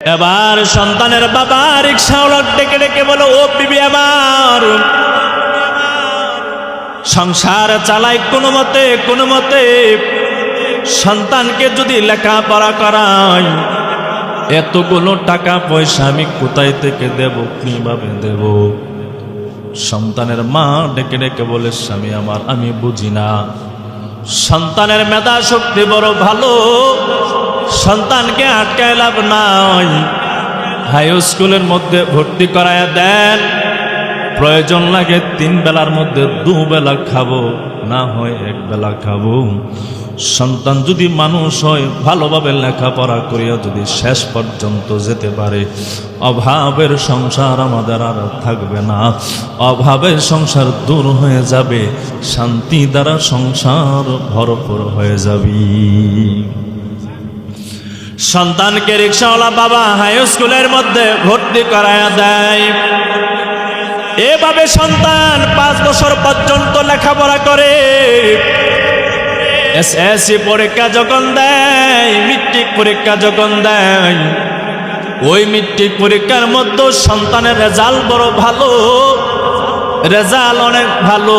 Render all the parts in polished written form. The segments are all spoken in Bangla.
এবার সন্তানের বাবা রিকশাওয়ালা ডেকে ডেকে বলো, ও বিবি আমার, সংসার চালাই কোনো মতে সন্তানকে যদি লেখাপড়া করাই, এতগুলো টাকা পয়সা আমি কোথায় থেকে দেব, কিভাবে দেব? সন্তানের মা ডেকে ডেকে বলে, স্বামী আমার, আমি বুঝি না। সন্তানের মেধা শক্তি বড় ভালো, সন্তানকে আটকায় লাভ নাই। হাই স্কুলের মধ্যে ভর্তি করায় দেন, প্রয়োজন লাগে 3 বেলার মধ্যে 2 বেলা খাবো, না হয় 1 বেলা খাবো। সন্তান যদি মানুষ হয়, ভালোভাবে লেখাপড়া করিয়া যদি শেষ পর্যন্ত যেতে পারে, অভাবের সংসার আমাদের আর থাকবে না। অভাবের সংসার দূর হয়ে যাবে, শান্তি দ্বারা সংসার ভরপুর হয়ে যাবে। সন্তানকে রিকশাওয়ালা বাবা হাই স্কুলের মধ্যে ভর্তি করায়া দেয়। এভাবে সন্তান 5 বছর পর্যন্ত লেখাপড়া করে। এসএসসি পরীক্ষা যখন দেয়, মেট্রিক পরীক্ষা যখন দেয়, ওই মেট্রিক পরীক্ষার মধ্যে সন্তানের রেজাল্ট বড় ভালো, রেজাল্ট অনেক ভালো।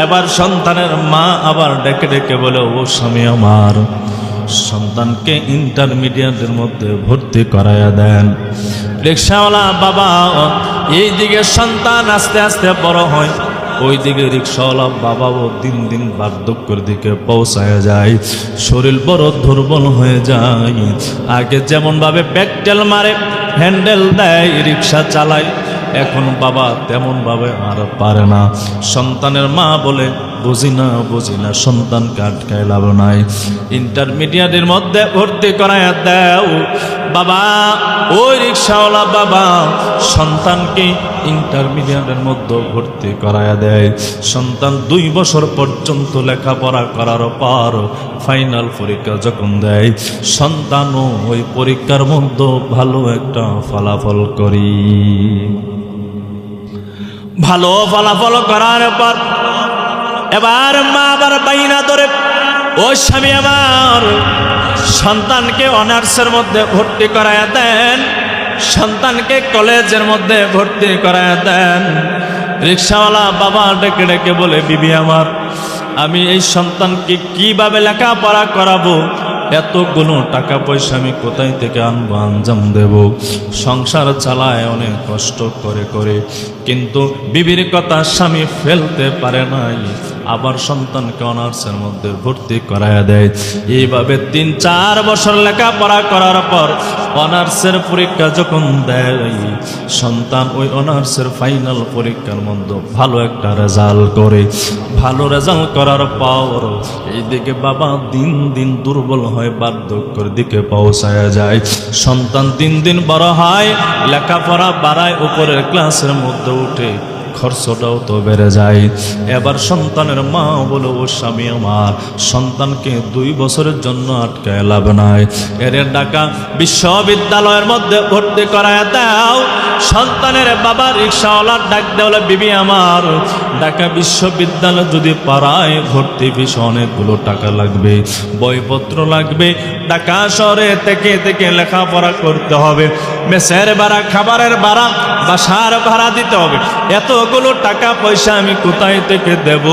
এবার সন্তানের মা আবার ডেকে ডেকে বলে, ও স্বামী আমার, সন্তানকে ইন্টারমিডিয়েটের মধ্যে ভর্তি করায়া দেন। রিকশাওয়ালা বাবা এইদিকে সন্তান আস্তে আস্তে বড় হয়, ওইদিকে রিকশাওয়ালা বাবাও দিন দিন বার্ধক্যের দিকে পৌঁছায় যায়, শরীর বড় দুর্বল হয়ে যায়। আগে যেমন ভাবে পেট্রোল মারে, হ্যান্ডেল দেয়, রিকশা চালায়, এখন বাবা তেমন ভাবে আর পারে না। সন্তানের মা বলে, বুঝি না, সন্তানকে আটকায় লাভ নাই, ইন্টারমিডিয়েটের মধ্যে ভর্তি করায় দাও। বাবা, ওই রিকশাওয়ালা বাবা সন্তানকে ইন্টারমিডিয়েটের মধ্যে ভর্তি করায় দেয়। সন্তান 2 বছর পর্যন্ত লেখাপড়া করার পর ফাইনাল পরীক্ষা যখন দেয়, সন্তানও ওই পরীক্ষার মধ্যে ভালো একটা ফলাফল করি। ভালো ফলাফল করার পর এবার মা আবার বাইনা ধরে, ও স্বামী আমার, সন্তানকে অনার্সের মধ্যে ভর্তি করায় দেন, সন্তানকে কলেজের মধ্যে ভর্তি করায় দেন। রিকশাওয়ালা বাবা ডেকে ডেকে বলে, বিবি আমার, আমি এই সন্তানকে কিভাবে লেখাপড়া করাবো? এতগুলো টাকা পয়সা আমি কোথায় থেকে আনবো, আঞ্জাম দেব? সংসার চালায় অনেক কষ্ট করে, কিন্তু বিবির কথা স্বামী ফেলতে পারে নাই। আবার সন্তানকে অনার্সের মধ্যে ভর্তি করায় দেয়। এইভাবে 3-4 বছর লেখাপড়া করার পর অনার্সের পরীক্ষা যখন দেয়, সন্তান ওই অনার্সের ফাইনাল পরীক্ষার মধ্যে ভালো একটা রেজাল্ট করে। ভালো রেজাল্ট করার পর এইদিকে বাবা দিন দিন দুর্বল হয়, বার্ধক্যের দিকে পৌঁছায় যায়। সন্তান দিন দিন বড় হয়, লেখাপড়া বাড়ায়, উপরের ক্লাসের মধ্যে উঠে, খরচটাও তো বেড়ে যায়। এবার সন্তানের মা বলে, ও স্বামী আমার, সন্তানকে 2 বছরের জন্য আটকায় লাভ নাই, এর ঢাকা বিশ্ববিদ্যালয়ের মধ্যে ভর্তি করায় দাও। সন্তানের বাবা রিকশাওয়ালার ডাক দেওয়া, বিবি আমার, ঢাকা বিশ্ববিদ্যালয় যদি পাড়ায় ভর্তি ফিস অনেকগুলো টাকা লাগবে, বইপত্র লাগবে, ঢাকা শহরে থেকে লেখাপড়া করতে হবে, মেসের ভাড়া, খাবারের ভাড়া, বাসার ভাড়া দিতে হবে, এতগুলো টাকা পয়সা আমি কোথায় থেকে দেব?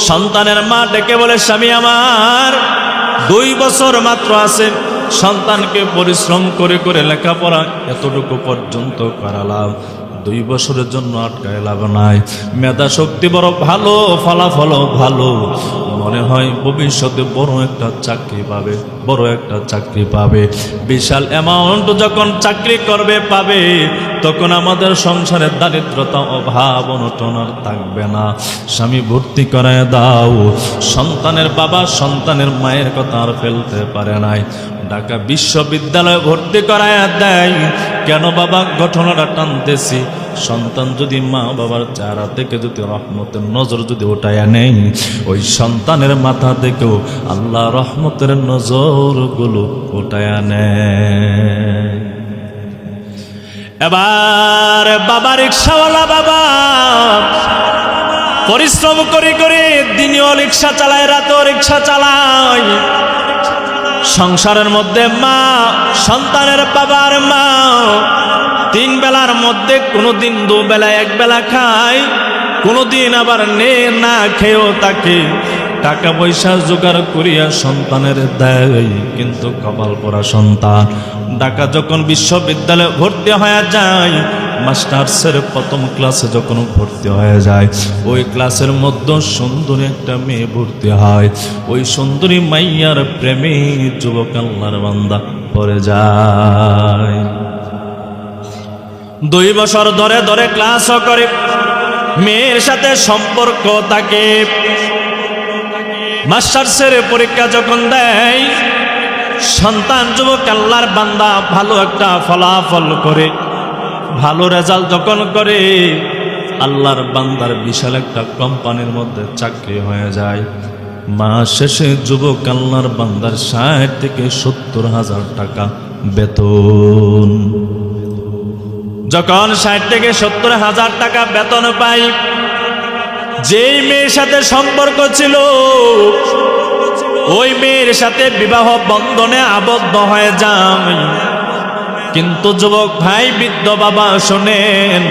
সন্তানের মা ডেকে বলে, স্বামী আমার, 2 বছর মাত্র আছে, সন্তানকে পরিশ্রম করে লেখাপড়া এতটুকু পর্যন্ত করালাম, 2 বছরের জন্য আটকায় লাভ নাই। মেধা শক্তি বড় ভালো, ফলাফলও ভালো, মনে হয় ভবিষ্যতে বড় একটা চাকরি পাবে। বিশাল অ্যামাউন্ট যখন চাকরি করবে, পাবে, তখন আমাদের সংসারের দারিদ্রতা, অভাব, অনটন আর থাকবে না। স্বামী ভর্তি করায় দাও। সন্তানের বাবা সন্তানের মায়ের কথা আর ফেলতে পারে নাই, ঢাকা বিশ্ববিদ্যালয়ে ভর্তি করায় দেয়। কেন বাবা ঘটনাটা টানতেছি? সন্তান যদি মা বাবার চেহারা থেকে যদি রহমতের নজর যদি ওঠায় নেই, ওই সন্তানের মাথা থেকেও আল্লাহ রহমতের নজরগুলো ওঠায় নেয়। এবার বাবা রিকশাওয়ালা বাবা পরিশ্রম করে দিনেও রিকশা চালায়, রাতেও রিকশা চালায়, সংসারের মধ্যে মা, সন্তানের বাবার মা 3 বেলার মধ্যে কোনোদিন 2 বেলা 1 বেলা খায়, কোনোদিন আবার না খেয়েও তাকে টাকা পয়সা জোগাড় করিয়া সন্তানের দেয়। কিন্তু কপাল পোড়া সন্তান ঢাকা যখন বিশ্ববিদ্যালয়ে ভর্তি হয়ে যায়, মাস্টার্সের প্রথম ক্লাসে যখন ভর্তি হয়ে যায়, ওই ক্লাসের মধ্যে সুন্দরী একটা মেয়ে ভর্তি হয়। ওই সুন্দরী মাইয়ার প্রেমে যুবক আল্লাহর বান্দা পড়ে যায়। 2 বছর ধরে ধরে ক্লাসও করে, মেয়ের সাথে সম্পর্ক থাকে। মাস্টার্সের পরীক্ষা যখন দেয়, সন্তান যুবক আল্লাহর বান্দা ভালো একটা ফলাফল করে, ভালো রেজাল্ট যখন করে, আল্লাহর বান্দার বিশাল একটা কোম্পানির মধ্যে চাকরি হয়ে যায়। মাস শেষে যুবক আল্লাহর বান্দার 60 থেকে 70,000 টাকা বেতন। যখন 60 থেকে 70,000 টাকা বেতন পাই, যেই মেয়ের সাথে সম্পর্ক ছিল ওই মেয়ের সাথে বিবাহ বন্ধনে আবদ্ধ হয়ে যায়। কিন্তু যুবক ভাই, বৃদ্ধ বাবা শোনেন,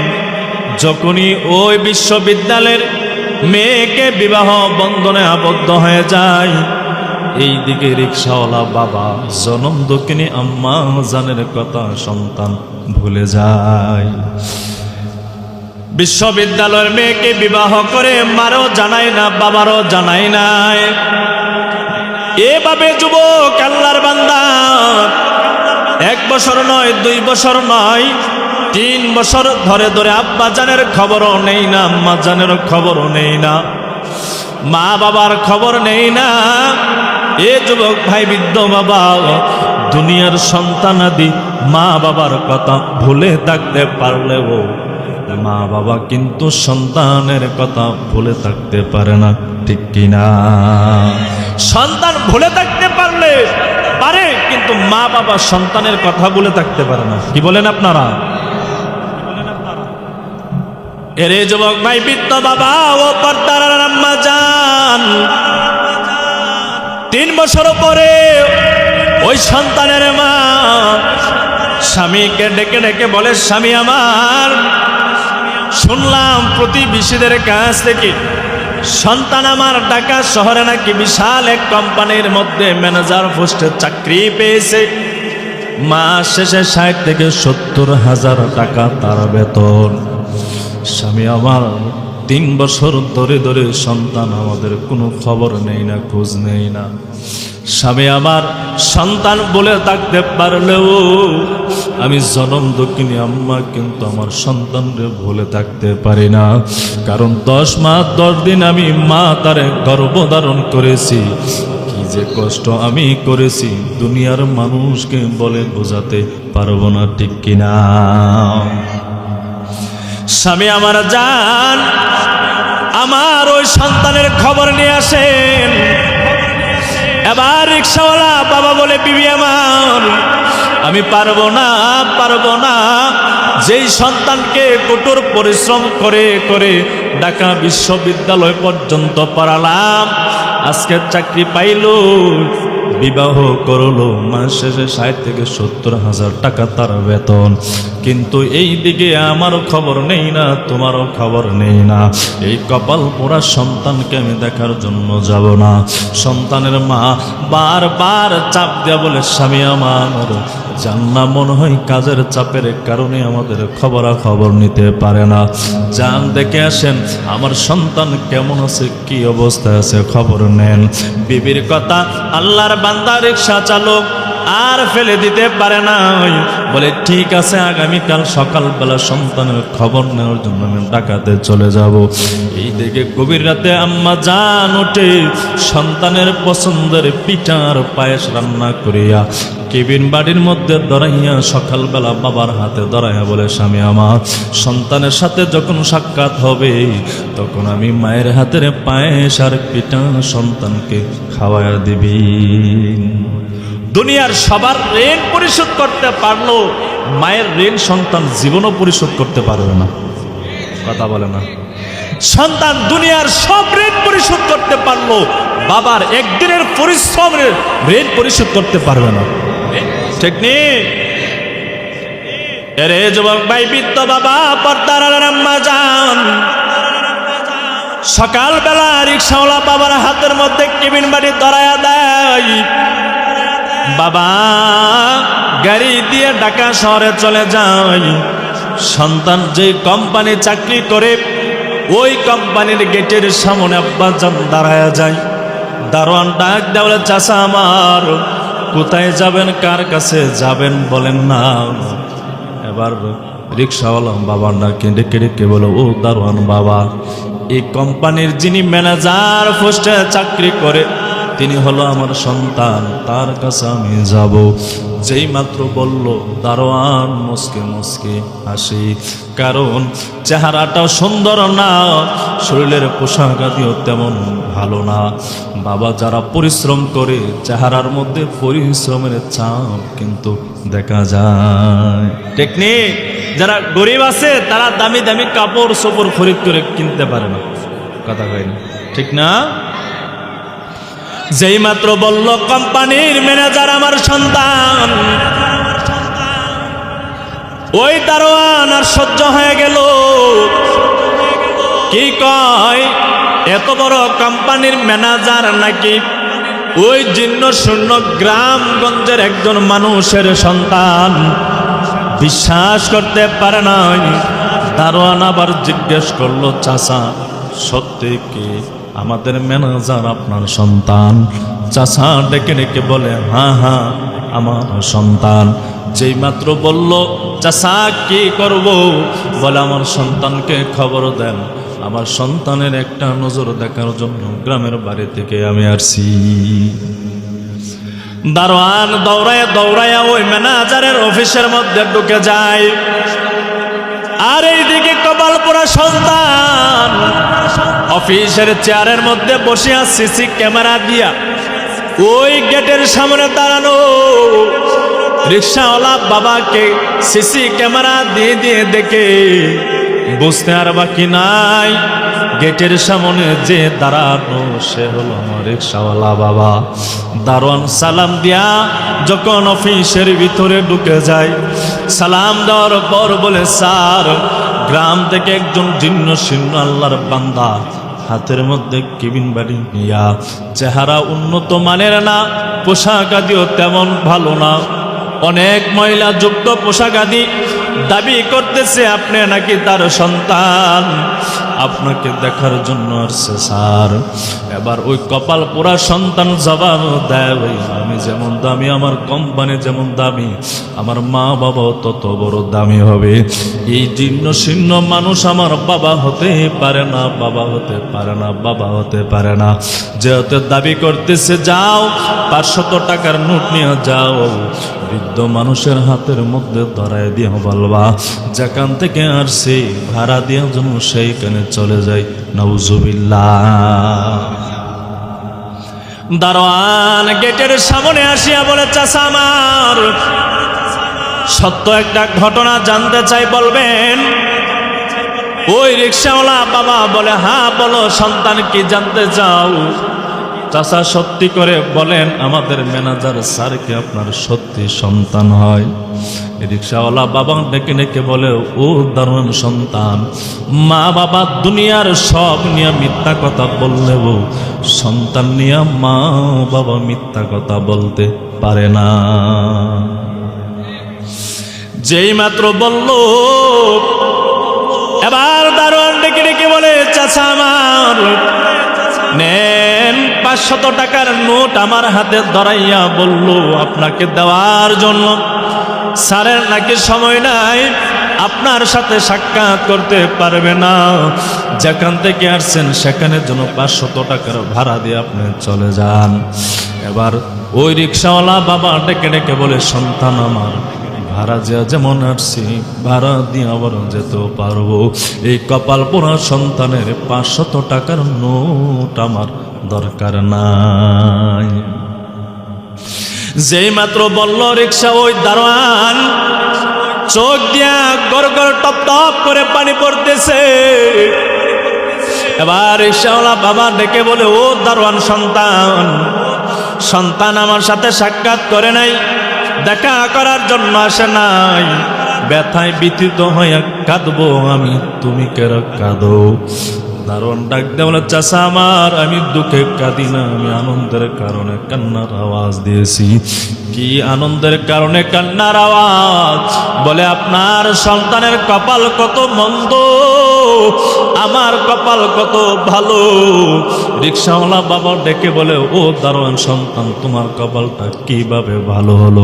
যখনই ওই বিশ্ববিদ্যালয়ের মেয়েকে বিবাহ বন্ধনে আবদ্ধ হয়ে যায়, এই দিকে রিকশাওয়ালা বাবা জনম দক্ষিণী আম্মা জানের কথা সন্তান ভুলে যায়। বিশ্ববিদ্যালয়ের মেয়েকে বিবাহ করে মারও জানায় না, বাবারও জানায় নাই। এভাবে যুবক আল্লাহর বান্দা 1 বছর নয়, 2 বছর নয়, 3 বছর ধরে ধরে আব্বা জানের খবরও নেই না, আম্মা জানের খবরও নেই না, মা বাবার খবর নেই না। এ যুবক ভাই, বৃদ্ধ বাবা, দুনিয়ার সন্তানাদি মা বাবার কথা ভুলে থাকতে পারলেও মা বাবা কিন্তু সন্তানের কথা ভুলে থাকতে পারে না, ঠিক কিনা? সন্তান ভুলে থাকতে পারে, কিন্তু মা বাবা সন্তানের কথা ভুলে থাকতে পারে না। কি বলেন আপনারা? এরে যুবক ভাই, বৃদ্ধ বাবা ও পর্দার আম্মা জান, 3 বছর পরে ওই সন্তানের মা স্বামীকে ডেকে ডেকে বলে, স্বামী আমার, শুনলাম প্রতিবেশীদের কাছ থেকে সন্তান আমার ঢাকা শহরে নাকি বিশাল এক কোম্পানির মধ্যে ম্যানেজার পোস্টে চাকরি পেয়েছে। মাস শেষে 60 থেকে 70,000 টাকা তার বেতন। স্বামী আমার, 3 বছর ধরে ধরে সন্তান আমাদের কোনো খবর নেই না, খোঁজ নেই না। স্বামী আমার, সন্তান বলে থাকতে পারলেও আমি জনম দক্ষিণী আম্মা কিন্তু আমার সন্তানরে ভুলে থাকতে পারি না। কারণ 10 মাস 10 দিন আমি মা তারে গর্ভধারণ করেছি। কি যে কষ্ট আমি করেছি দুনিয়ার মানুষকে বলে বোঝাতে পারবো না, ঠিক কিনা? স্বামী আমার জান, আমার ওই সন্তানের খবর নিয়ে আসেন। এবার রিকশাওয়ালা বাবা বলে, বিবি আমার, আমি পারবো না, যেই সন্তানকে কঠোর পরিশ্রম করে করে ঢাকা বিশ্ববিদ্যালয় পর্যন্ত পড়ালাম, আজকে চাকরি পাইল, বিবাহ করলো, মাস শেষে 60 থেকে 70,000 টাকা তার বেতন। কিন্তু এই দিকে আমারও খবর নেই না, তোমারও খবর নেই না। এই কপাল পোড়া সন্তানকে আমি দেখার জন্য যাব না। সন্তানের মা বারবার চাপ দেয়া বলে, স্বামী আমার, জান্না মনে হয় কাজের চাপের কারণে আমাদের খবরাখবর নিতে পারে না। যান দেখে আসেন আমার সন্তান কেমন আছে, কি অবস্থায় আছে, খবর নেন। বিবির কথা আল্লাহর বান্দা রিকশা চালক আর ফেলে দিতে পারে না, বলে ঠিক আছে, আগামীকাল সকালবেলা সন্তানের খবর নেওয়ার জন্য আমি ঢাকাতে চলে যাব। এই দিকে গভীর রাতে আম্মা জান ওঠে, সন্তানের পছন্দের পিঠার পায়েস রান্না করিয়া কেবিন বাড়ির মধ্যে দাঁড়াইয়া সকালবেলা বাবার হাতে দাঁড়াইয়া বলে, স্বামী আমার, সন্তানের সাথে যখন সাক্ষাৎ হবে তখন আমি মায়ের হাতের পায়েস আর পিঠা সন্তানকে খাওয়াইয়া দিবি। দুনিয়ার সবার ঋণ পরিশোধ করতে পারলো, মায়ের ঋণ সন্তান জীবনও পরিশোধ করতে পারবে না। কথা বলে না? সন্তান দুনিয়ার সব ঋণ পরিশোধ করতে পারলো, বাবার একদিনের পরিশ্রমের ঋণ পরিশোধ করতে পারবে না। ঠিক নেই? এরে যুবক ভাই, বৃদ্ধ বাবা, পর্দার আম্মা যান, সকালবেলা রিক্সাওয়ালা বাবার হাতের মধ্যে কেবিন বাড়ি ধরায়া দেয়। বাবা গাড়ি দিয়ে ঢাকা শহরে চলে যায়। সন্তান যে কোম্পানি চাকরি করে ওই কোম্পানির গেটের সামনে আব্বাজান দাঁড়ায়া যায়। দারোয়ান ডাক দেওয়া, চাচা আমার, কোথায় যাবেন, কার কাছে যাবেন বলেন না। এবার রিক্সাওয়ালা বাবা ডাকে ডেকে ডেকে বলো, ও দারোয়ান বাবা, এই কোম্পানির যিনি ম্যানেজার পোস্টে চাকরি করে তিনি হলো আমার সন্তান, তার কাছে আমি যাব। যেই মাত্র বলল, দারোয়ান মুসকে মুসকে হাসি, কারণ চেহারাটাও সুন্দর না, শরীরের পোশাক আদিও তেমন ভালো না। বাবা যারা পরিশ্রম করে চেহারার মধ্যে পরিশ্রমের ছাপ কিন্তু দেখা যায়। টেকনিক যারা গরিব আছে তারা দামি দামি কাপড় চোপড় খরিদ করে কিনতে পারে না, কথা কয় না, ঠিক না? যেই মাত্র বলল কোম্পানির ম্যানেজার আমার সন্তান, ওই দারোয়ান আর সহ্য হয়ে গেল। কি কয়, এত বড় কোম্পানির ম্যানেজার নাকি ওই জীর্ণ শূন্য গ্রামগঞ্জের একজন মানুষের সন্তান। বিশ্বাস করতে পারে নাই। দারোয়ান আবার জিজ্ঞেস করলো, চাচা সত্যি কি আমাদের ম্যানেজার আপনার সন্তান? চাচা ডেকে ডেকে বলে, হ্যাঁ হ্যাঁ আমার সন্তান। যেই মাত্র বলল, চাচা কি করব? বলে, আমার সন্তানকে খবর দেন, আমার সন্তানের একটা নজর দেখার জন্য গ্রামের বাড়ি থেকে আমি আসছি। দারোয়ান দৌড়ায় দৌড়ায় ওই ম্যানেজারের অফিসের মধ্যে ঢুকে যায়। আর এইদিকে কপাল পোড়া সন্তান অফিসের চেয়ারের মধ্যে বসিয়া সিসি ক্যামেরা দিয়া ওই গেটের সামনে দাঁড়ানো। রিক্সাওয়ালা বাবাকে সিসি ক্যামেরা দিয়ে দিয়ে দেখে বুঝতে আর বাকি নাই, গেটের সামনে যে দাঁড়ানো সে হলো আমার রিক্সাওয়ালা বাবা। দারোয়ান সালাম দিয়া যখন অফিসের ভিতরে ঢুকে যায়, সালাম দেওয়ার পর বলে, স্যার, গ্রাম থেকে একজন জীর্ণ শীর্ণ আল্লাহর বান্দা হাতের মধ্যে কেবিন বাড়ি নিয়া, চেহারা উন্নত মানের না, পোশাক আদিও তেমন ভালো না, অনেক ময়লা যুক্ত পোশাক আদি, দাবি করতেছে আপনি নাকি তার সন্তান, আপনাকে দেখার জন্য আসছে স্যার। এবার ওই কপাল পোড়া সন্তান জবাব দেয়, আমি যেমন দামি, আমার কোম্পানি যেমন দামি, আমার মা বাবাও তত বড় দামি হবে। এই জীর্ণ শীর্ণ মানুষ আমার বাবা হতে পারে না, বাবা হতে পারে না, বাবা হতে পারে না। যেহেতু দাবি করতেছে, যাও 500 টাকার নোট নিয়ে যাও, বৃদ্ধ মানুষের হাতের মধ্যে ধরায় দিয়ে বলবা যেখান থেকে আসছে ভাড়া দেওয়ার জন্য সেইখানে চলে যায়। নাউজুবিল্লাহ। দারোয়ান গেটের সামনে আসিয়া বলে, চাচা আমার, সত্য একটা ঘটনা জানতে চাই, বলবেন? ওই রিক্সাওয়ালা বাবা বলে, হ্যাঁ বলো, সন্তান কি জানতে চাও? চাচা সত্যি করে বলেন, আমাদের ম্যানেজার স্যারকে আপনার সত্যি সন্তান হয়? রিক্সাওয়ালা বাবা ডেকে ডেকে বলে, ও দারোয়ান সন্তান, মা বাবা দুনিয়ার সব নিয়ে মিথ্যা কথা বললেও সন্তান নিয়ে মা বাবা মিথ্যা কথা বলতে পারে না। যেই মাত্র বলল, এবার দারোয়ান ডেকে ডেকে বলে, চাচা আমার, নেন 500 টাকার নোট আমার হাতে ধরাইয়া বলল আপনাকে দেওয়ার জন্য। স্যারের নাকি সময় নাই, আপনার সাথে সাক্ষাৎ করতে পারবে না, যেখান থেকে আসছেন সেখানে যেন 500 টাকার ভাড়া দিয়ে আপনি চলে যান। এবার ওই রিক্সাওয়ালা বাবা ডেকে ডেকে বলে, সন্তান আমার, ভাড়া যেমন আসছি ভাড়া দিয়ে আবার যেতেও পারবো, এই কপাল পোড়া সন্তানের 500 টাকার নোট আমার দরকার নাই। যেই মাত্র বলল রিক্সা, ওই দারোয়ান চোখ দিয়া গড় গড় টপ টপ করে পানি পড়তেছে। এবার রিকশাওয়ালা বাবা ডেকে বলে, ও দারোয়ান সন্তান, সন্তান আমার সাথে সাক্ষাৎ করে নাই, দেখা করার জন্য আসে নাই, ব্যথায় ব্যথিত হয়ে কাঁদবো আমি, তুমি কেন কাঁদো? দারোয়ান ডাক দিয়ে বলে, চাচা আমার, আমি দুঃখে কাঁদি না, আমি আনন্দের কারণে কান্নার আওয়াজ দিয়েছি। কি আনন্দের কারণে কান্নার আওয়াজ? বলে, আপনার সন্তানের কপাল কত মন্দ, আমার কপাল কত ভালো। রিকশাওয়ালা বাবা ডেকে বলে, ও দারোয়ান সন্তান, তোমার কপালটা কিভাবে ভালো হলো?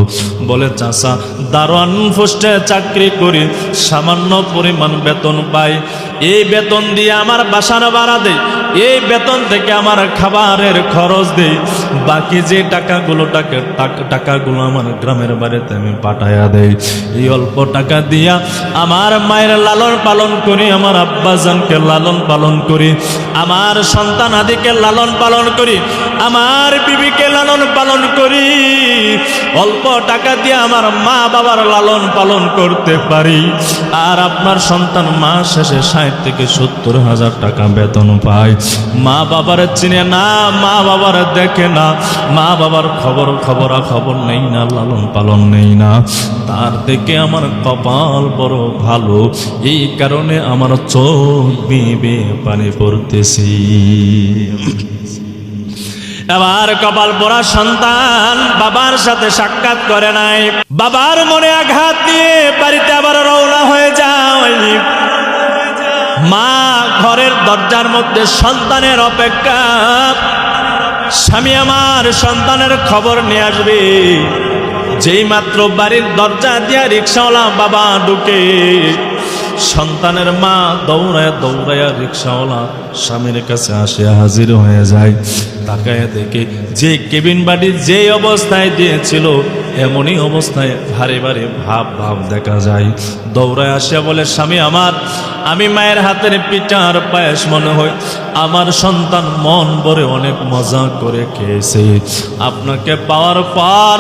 বলে, চাচা, দারোয়ান পোস্টে চাকরি করি, সামান্য পরিমাণ বেতন পাই, এই বেতন দিয়ে আমার বাসার ভাড়া দেই, এই বেতন থেকে আমার খাবারের খরচ দেই, বাকি যে টাকাগুলো আমার গ্রামের বাড়িতে আমি পাঠাইয়া দেই, এই অল্প টাকা দিয়া আমার মায়ের লালন পালন করি, আমার আব্বাজানকে লালন পালন করি, আমার সন্তান আদিকে লালন পালন করি, আমার বিবিকে লালন পালন করি, অল্প টাকা দিয়ে আমার মা বাবার লালন পালন করতে পারি। আর আপনার সন্তান মাস শেষে 60 থেকে 70,000 টাকা বেতন পায়, মা বাবার চিনে না, মা বাবার দেখে না, মা বাবার খবর নেই না, লালন পালন নেই না, তার থেকে আমার কপাল বড় ভালো, এই কারণে আমার চোখ বেয়ে পানি পড়তেছি। এবার কপাল পড়া সন্তান বাবার সাথে সাক্ষাৎ করে নাই, বাবার মনে আঘাত দিয়ে বাড়িতে আবার রওনা হয়ে যায়। মা ঘরের দরজার মধ্যে সন্তানের অপেক্ষা, স্বামী আমার সন্তানের খবর নিয়ে আসবে। যেই মাত্র বাড়ির দরজা দিয়া রিকশাওয়ালা বাবা ঢুকে, সন্তানের মা দৌড়ায়া রিকশাওয়ালা স্বামীর কাছে আসে হাজির হয়ে যায়। তাকায় দেখে যে কেবিন বাড়ি যে অবস্থায় দিয়েছিল, এমনই অবস্থায় ভারী ভারী ভাব দেখা যায়। দৌড়ায় আসে বলে, স্বামী আমার, আমি মায়ের হাতের পিঠার পায়েস মনে হয় আমার সন্তান মন ভরে অনেক মজা করে খেয়েছে, আপনাকে পাওয়ার পর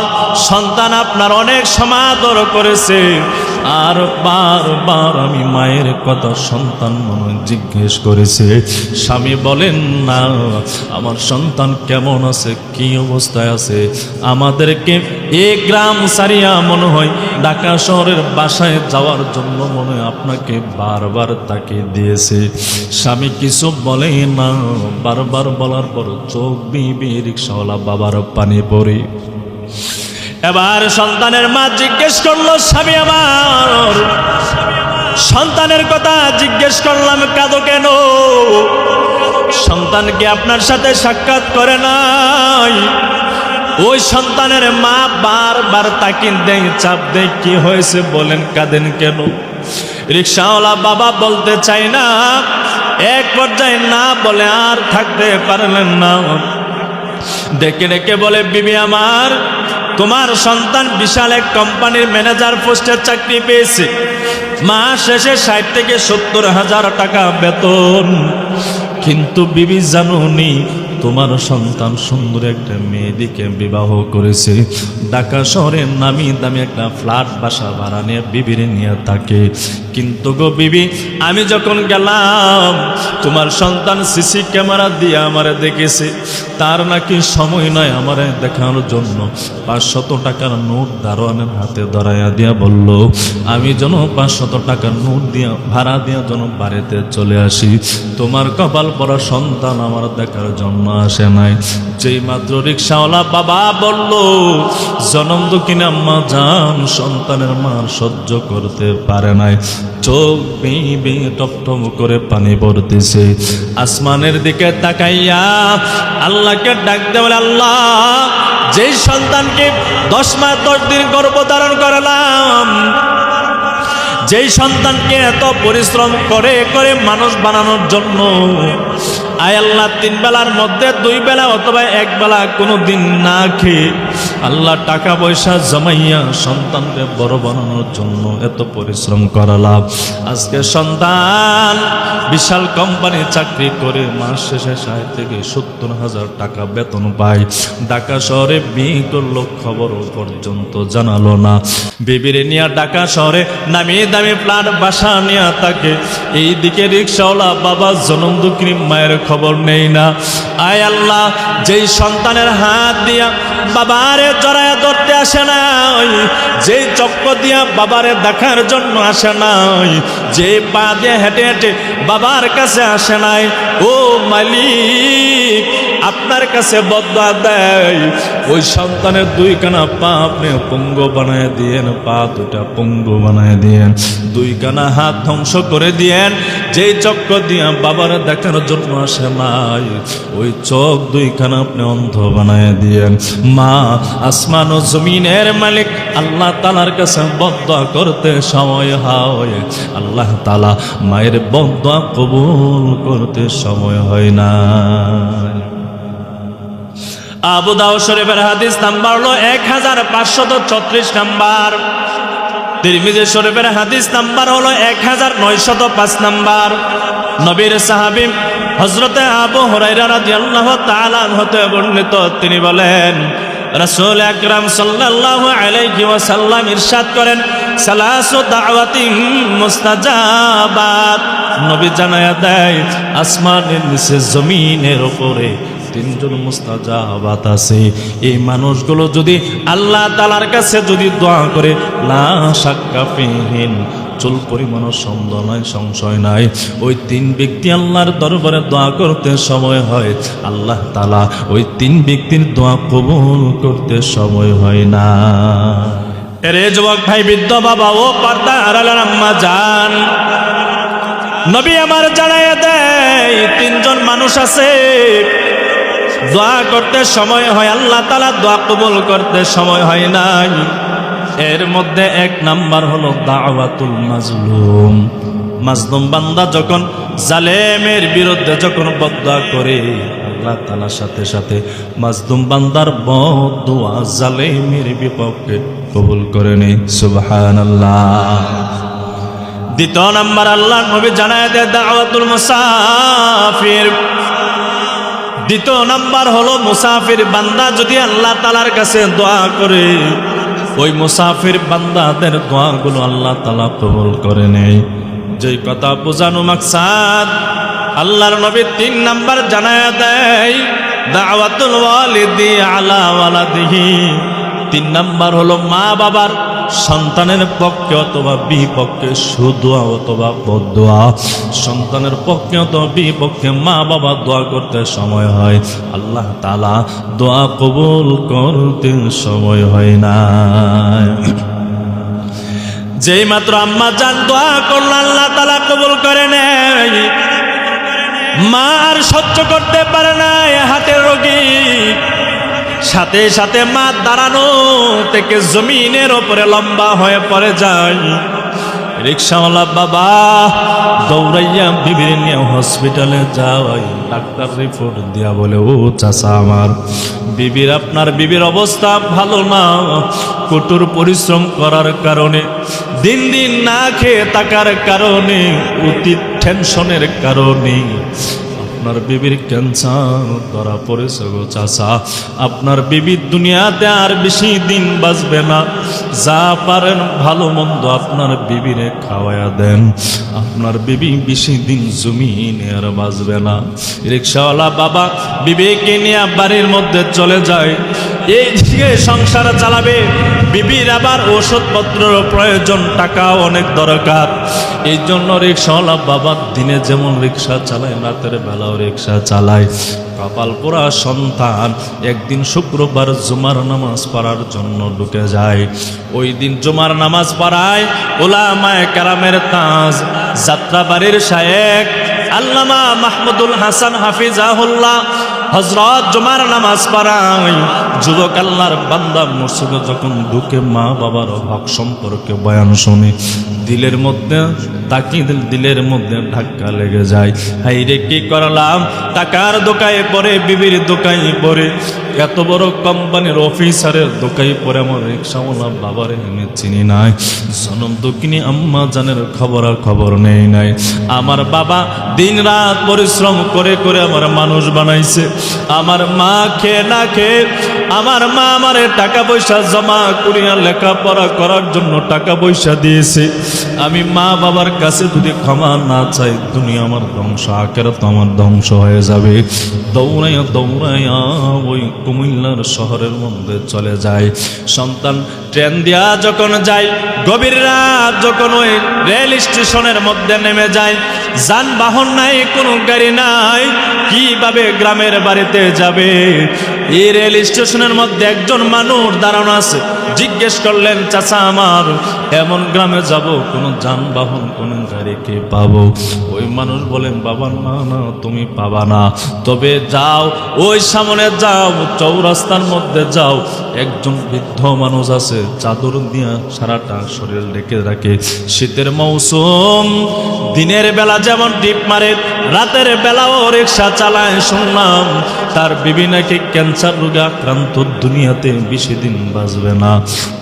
সন্তান আপনার অনেক সমাদর করেছে, আর বারবার আমি মায়ের কথা সন্তান মনে জিজ্ঞেস করেছে। স্বামী বলেন, না, আমার সন্তান কেমন আছে, কি অবস্থায় আছে, আমাদেরকে এই গ্রাম সারিয়া মনে হয় ঢাকা শহরের বাসায় যাওয়ার জন্য মনে হয় আপনাকে বারবার তাকিয়ে দিয়েছে। স্বামী কিছু বলে না, বারবার বলার পর চোখ বিয়ে রিকশাওয়ালা বাবার পানি পড়ে। এবার সন্তানের মা জিজ্ঞেস করলো, স্বামী আমার, সন্তানের কথা জিজ্ঞেস করলাম, কাঁদো কেন? সন্তানকে আপনার সাথে সাক্ষাৎ করে নাই। ওই সন্তানের মা বারবার তাকিয়ে দেয়, চাপ দেয়, কি হয়েছে বলেন, কাঁদেন কেন? রিকশাওয়ালা বাবা বলতে চাই না, এক পর্যায়ে না বলে আর থাকতে পারলেন না, ডেকে ডেকে বলে, বিবি আমার, তোমার সন্তান বিশাল এক কোম্পানির ম্যানেজার পোস্টের চাকরি পেয়েছে, মাস শেষে 60 থেকে 70,000 টাকা বেতন, কিন্তু বিবি জানুনি তোমার সন্তান সুন্দর একটা মেয়েদিকে বিবাহ করেছে, ঢাকা শহরের নামি দামি একটা ফ্ল্যাট বাসা ভাড়া নিয়ে বিবির নিয়ে থাকে। কিন্তু গো বিবি, আমি যখন গেলাম তোমার সন্তান সিসি ক্যামেরা দিয়ে আমারে দেখেছে, তার নাকি সময় নয় আমারে দেখানোর জন্য 500 টাকার নোট দারোয়ানের হাতে ধরাইয়া দিয়া বলল, আমি যেন 500 টাকার নোট দিয়া ভাড়া দিয়া যেন বাড়িতে চলে আসি, তোমার কপাল পড়া সন্তান আমার দেখার জন্য আসে নাই। যেই মাত্র রিকশাওয়ালা বাবা বলল, জনম দুঃখিনী আম্মা জান, সন্তানের মার সহ্য করতে পারে নাই, চোখ বেয়ে টপটপ করে পানি পড়তেছে। আসমানের দিকে তাকাইয়া আল্লাহকে ডাক দেয়, বলে, আল্লাহ, যেই সন্তানকে 10 মাস 10 দিন গর্ভধারণ করালাম, যেই সন্তানকে এত পরিশ্রম করে মানুষ বানানোর জন্য আয় আল্লাহ 3 বেলার মধ্যে 2 বেলা অথবা 1 বেলা কোনো দিন না খেয়ে আল্লাহ টাকা পয়সা জমাইয়া সন্তানকে বড় বানানোর জন্য এত পরিশ্রম করালাম। আজকে সন্তান বিশাল কোম্পানি চাকরি করে মাস শেষে 60 থেকে 70,000 টাকা বেতন পায়। ঢাকা শহরে বিয়ে করলো, খবরও পর্যন্ত জানালো না। বিবিরে নিয়ে ঢাকা শহরে নামি দামি ফ্ল্যাট বাসা নিয়ে থাকে। এইদিকে রিক্সাওয়ালা বাবা জনম দুঃখিনী মায়ের খবর নেই না। আয় আল্লাহ, যেই সন্তানের হাত দিয়া বাবারে জড়ায় ধরতে আসে নাই, যেই চক্র দিয়া বাবারে দেখার জন্য আসে নাই, যে পা দিয়ে হেঁটে হেঁটে বাবার কাছে আসে নাই, ও মালিক আপনার কাছে বদদুয়া দেয়, ওই সন্তানের 2 কানা পা আপনি পঙ্গু বানায় দিয়েন, পা 2টা পঙ্গু বানায় দিয়েন, 2 কানা হাত ধ্বংস করে দিয়েন। যেই চক্র দিয়া বাবার দেখার জন্য আসে নাই, ওই চোখ 2 খানা আপনি অন্ধ বানায় দিয়েন। মা আসমান ও জমিনের মালিক আল্লাহ তাআলার কাছে বদদুয়া করতে সময় হয়, আল্লাহ তাআলা মায়ের বদদুয়া কবুল করতে সময় হয় না। আবু দাউদ শরীফের হাদিস নাম্বার হলো 1534 নাম্বার, তিরমিজি শরীফের হাদিস নাম্বার হলো 1905 নাম্বার। নবীর সাহাবী হযরতে আবু হুরায়রা রাদিয়াল্লাহু তাআলা হতে বর্ণিত, তিনি বলেন রাসূল আকরাম সাল্লাল্লাহু আলাইহি ওয়াসাল্লাম ইরশাদ করেন, সালাসু দাওয়াতিন মুস্তাজাবাত। নবী জানায়া দেয় আসমানের নিচে জমিনের উপরে 3জন মুস্তাজাবাত আছে। এই মানুষগুলো যদি আল্লাহ তাআলার কাছে যদি দোয়া করে, লা শাক্কা ফিহিন, চুল পরিমাণ সন্দেহ নয়, সংশয় নাই, ওই 3 ব্যক্তি আল্লাহর দরবারে দোয়া করতে সময় হয়, আল্লাহ তাআলা ওই 3 ব্যক্তির দোয়া কবুল করতে সময় হয় না। এরে যুবক ভাই, বৃদ্ধ বাবা ও পর্দা আড়ালের আম্মা জান, নবী আমার জানাইয়া দেয় 3জন মানুষ আছে, দোয়া করতে সময় হয়, আল্লাহ তাআলা দোয়া কবুল করতে সময় হয় নাই। এর মধ্যে 1 নাম্বার হলো দাওয়াতুল মাজলুম। মাজলুম বান্দা যখন জালেমের বিরুদ্ধে যখন বদদুয়া করে, আল্লাহ তাআলার সাথে সাথে মাজলুম বান্দার বদদুয়া জালেমের বিপক্ষে কবুল করে নেই। সুবহানাল্লাহ। 2 নাম্বার আল্লাহ নবী জানায় দেয় দাওয়াতুল মুসাফির। 2 নাম্বার হলো মুসাফির বান্দা যদি আল্লাহ তাআলার কাছে দোয়া করে, ওই মুসাফির বান্দাদের দোয়াগুলো আল্লাহ তাআলা কবুল করে নেয়। যেই কথা বোঝানো মাকসাদ, আল্লাহর নবী 3 নাম্বার জানায়া দেয় দাওয়াতুল ওয়ালিদি আলা ওয়ালাদিহি। 3 নাম্বার হলো মা বাবার সন্তানের পক্ষে অথবা বিপক্ষে সুদোয়া অথবা বদদোয়া। সন্তানের পক্ষে অথবা বিপক্ষে মা বাবা দোয়া করতে সময় হয়, আল্লাহ তাআলা দোয়া কবুল করতে সময় হয় না। যেই মাত্র আম্মা জান দোয়া করল, আল্লাহ তাআলা কবুল করে নেয়। মা আর সহ্য করতে পারে না, হাতের রোগী, সাথে সাথে মা দাঁড়ানো থেকে জমিনের উপরে লম্বা হয়ে পড়ে যায়। রিক্সাওয়ালা বাবা দৌড়াইয়া বিবির নিয়ে হসপিটালে যায়। ডাক্তার রিপোর্ট দিয়া বলে, ও চাচা আমার বিবির, আপনার বিবির অবস্থা ভালো না, কঠোর পরিশ্রম করার কারণে, দিন দিন না খেয়ে থাকার কারণে, অতি টেনশনের কারণে আপনার বিবির ক্যান্সার ধরা পড়েছে গো চাচা। আপনার বিবির দুনিয়াতে আর বেশি দিন বাঁচবে না। যা পারেন ভালো মন্দ আপনার বিবিরে খাওয়ায়া দেন, আপনার বিবি বেশি দিন জমিনে আর বাঁচবে না। রিক্সাওয়ালা বাবা বিবিকে নিয়ে বাড়ির মধ্যে চলে যায়। এইদিকে সংসার চালাবে, বিবির আবার ওষুধপত্রের প্রয়োজন, টাকা অনেক দরকার। এই জন্য রিক্সাওয়ালা বাবা দিনে যেমন রিক্সা চালায়, রাতের বেলাও রিক্সা চালায়। কপাল পোড়া সন্তান একদিন শুক্রবার জুমার নামাজ পড়ার জন্য ঢুকে যায়। ওই দিন জুমার নামাজ পড়ায় উলামায়ে কেরামের তাজ, যাত্রাবাড়ির শায়েখ আল্লামা মাহমুদুল হাসান হাফিজাহুল্লাহ হযরত জুমার নামাজ পড়াই, যুবক আল্লাহর বান্দা মসজিদে যখন ঢুকে মা বাবার হক সম্পর্কে বয়ান শুনে দিলের মধ্যে দিলের মধ্যে ধাক্কা লেগে যায়। হাইরে কি করলাম, টাকার দোকানে পড়ে, বিবির দোকানে পড়ে, এত বড় কোম্পানির অফিসারের দোকানে পড়ে আমার রিক্সাওয়ালা বাবারে আমি চিনি নাই, জনম দুঃখিনী আম্মা জানের খবর নেই নাই। আমার বাবা দিন রাত পরিশ্রম করে করে আমার মানুষ বানাইছে। আমার মা খেয়ে না খেয়ে, আমার মা আমারে টাকা পয়সা জমা করিয়া লেখাপড়া করার জন্য টাকা পয়সা দিয়েছে। আমি মা বাবার কাছে যদি ক্ষমা না চাই, দুনিয়া আমার ধ্বংস, আখেরাত আমার ধ্বংস হয়ে যাবে। দৌড়াইয়া দৌড়াইয়া ওই কুমিল্লার শহরের মধ্যে চলে যায়। সন্তান ট্রেন দিয়া যখন যায়, গভীর রাত যখন ওই রেল স্টেশনের মধ্যে নেমে যায়, যানবাহন নাই, কোনো গাড়ি নাই, কিভাবে গ্রামের বাড়িতে যাবে? এই রেল স্টেশনের মধ্যে একজন মানুষ দাঁড়ানো আছে। জিজ্ঞেস করলেন, চাচা আমার এমন গ্রামে যাব, কোনো যানবাহন কোনো গাড়িকে পাবো? ওই মানুষ বলেন, বাবা না না, তুমি পাবা না, তবে যাও ওই সামনে যাও, চৌরাস্তার মধ্যে যাও, একজন বৃদ্ধ মানুষ আছে, চাদর দিয়া সারাটা শরীর ঢেকে রাখে। শীতের মৌসুম, দিনের বেলা যেমন টিপ মারে, রাতের বেলাও রিক্সা চালায়। শুনলাম তার বিবি নাকি ক্যান্সার রোগে আক্রান্ত, দুনিয়াতে বেশি দিন বাঁচবে না।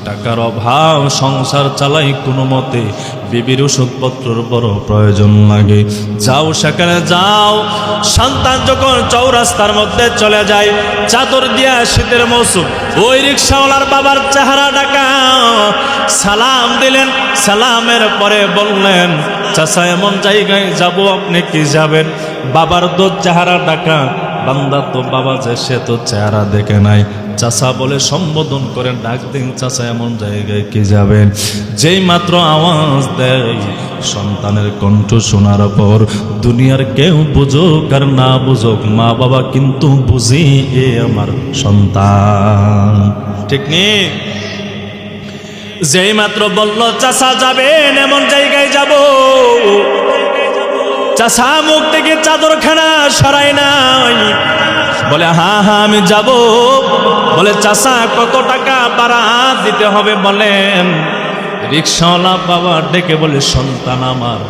টাকার অভাব, সংসার চালাই কোনো মতে, বিবির ওষুধপত্রের বড় প্রয়োজন লাগে। যাও সেখানে যাও। সন্তান যখন চৌরাস্তার মধ্যে চলে যায়, চাদর দিয়া, শীতের মৌসুম, ওই রিক্সাওয়ালার বাবার চেহারা ঢাকা। সালাম দিলেন, সালামের পরে বললেন, চাচা এমন জায়গায় যাব, আপনি কি যাবেন? বাবার তো চেহারা ঢাকা। বান্দা তো বাবা যে, সে তো চেহারা দেখে নাই। চাচা বলে সম্বোধন করেন, ডাক দিন, চাচা এমন জায়গায় কি যাবেন? যেই মাত্র আওয়াজ দেয়, সন্তানের কণ্ঠ শোনার পর দুনিয়ার কেউ বুঝুক আর না বুঝুক, মা বাবা কিন্তু বুঝি এ আমার সন্তান। ঠিক নেই? যেই মাত্র বলল চাচা যাবেন এমন জায়গায় যাব, চাচা মুখ থেকে চাদরখানা সরাই নাই, বলে হ্যাঁ হ্যাঁ আমি যাব। বলে চাচা কত টাকা ভাড়া দিতে হবে বলেন? রিক্সাওয়ালা বাবা ডেকে বলে, সন্তান আমার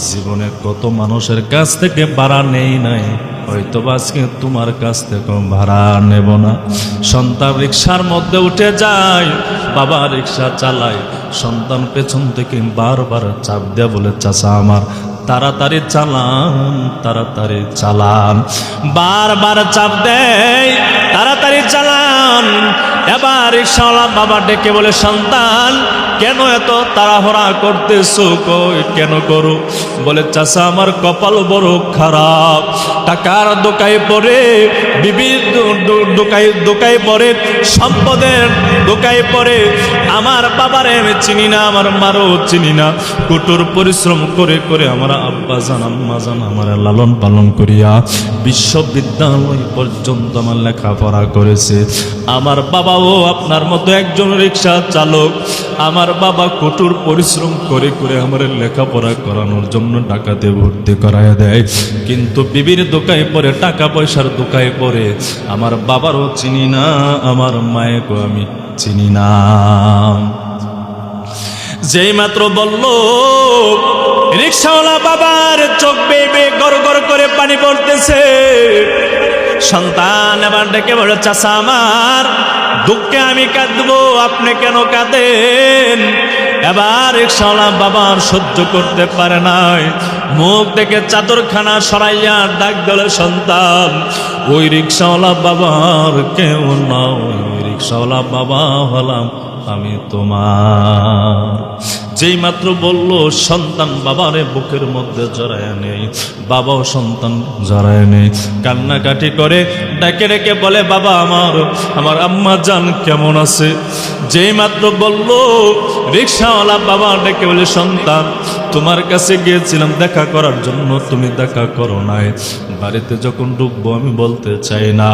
জীবনে কত মানুষের কাছ থেকে ভাড়া নেই নাই, হয়তো আজকে তোমার কাছ থেকে ভাড়া নেব না। সন্তান রিক্সার মধ্যে উঠে যায়, বাবা রিক্সা চালায়। সন্তান পেছন থেকে বারবার চাপ দেয়া বলে, চাচা আমার তাড়াতাড়ি চালান, তাড়াতাড়ি চালান। বারবার চাপ দেয়, তাড়াতাড়ি চালান। এবার রিক্সাওয়ালা বাবা ডেকে বলে, সন্তান কেন এত তাড়াহুড়া করতেছো? কই কেন করো? বলে চাচা আমার কপাল বড় খারাপ, টাকার দোকায় পড়ে, বিবির দোকায় পড়ে, সম্পদের দোকায় পড়ে, আমার বাবারে আমি চিনি না, আমার মারও চিনি না। কঠোর পরিশ্রম করে করে আমার আব্বা জান আম্মা জান আমার লালন পালন করিয়া বিশ্ববিদ্যালয় পর্যন্ত আমার লেখাপড়া করেছে। আমার বাবাও আপনার মতো একজন রিক্সা চালক। আমার বাবা কঠোর পরিশ্রম করে করে আমার লেখাপড়া করানোর জন্য ঢাকাতে ভর্তি করায় দেয়, কিন্তু বিবির দোকায় পড়ে, টাকা পয়সার দোকায় পড়ে আমার বাবারও চিনি না, আমার মায়েকেও আমি চিনি না। যেই মাত্র বলল, রিক্সাওয়ালা বাবার চোখ বেয়ে গড় গড় করে পানি পড়তেছে। সন্তান এবার ডেকে বলে, চাচা আমার দুঃখে আমি কাঁদবো, আপনি কেন কাঁদেন? এবার রিক্সাওয়ালা বাবার সহ্য করতে পারে নাই, মুখ থেকে চাদরখানা সরাইয়া ডাক দিল, সন্তান ওই রিক্সাওয়ালা বাবার কেউ না, ওই রিক্সাওয়ালা বাবা হলাম আমি তোমার। যেই মাত্র বলল, সন্তান বাবারে বুকের মধ্যে জড়ায় নেই, বাবাও সন্তান জড়ায় নেই, কান্নাকাটি করে ডেকে ডেকে বলে, বাবা আমার আম্মা জান কেমন আছে? যেই মাত্র বলল, রিক্সাওয়ালা বাবা ডেকে বলে, সন্তান তোমার কাছে গিয়েছিলাম দেখা করার জন্য, তুমি দেখা করো নাই, বাড়িতে যখন ঢুকবো আমি বলতে চাই না।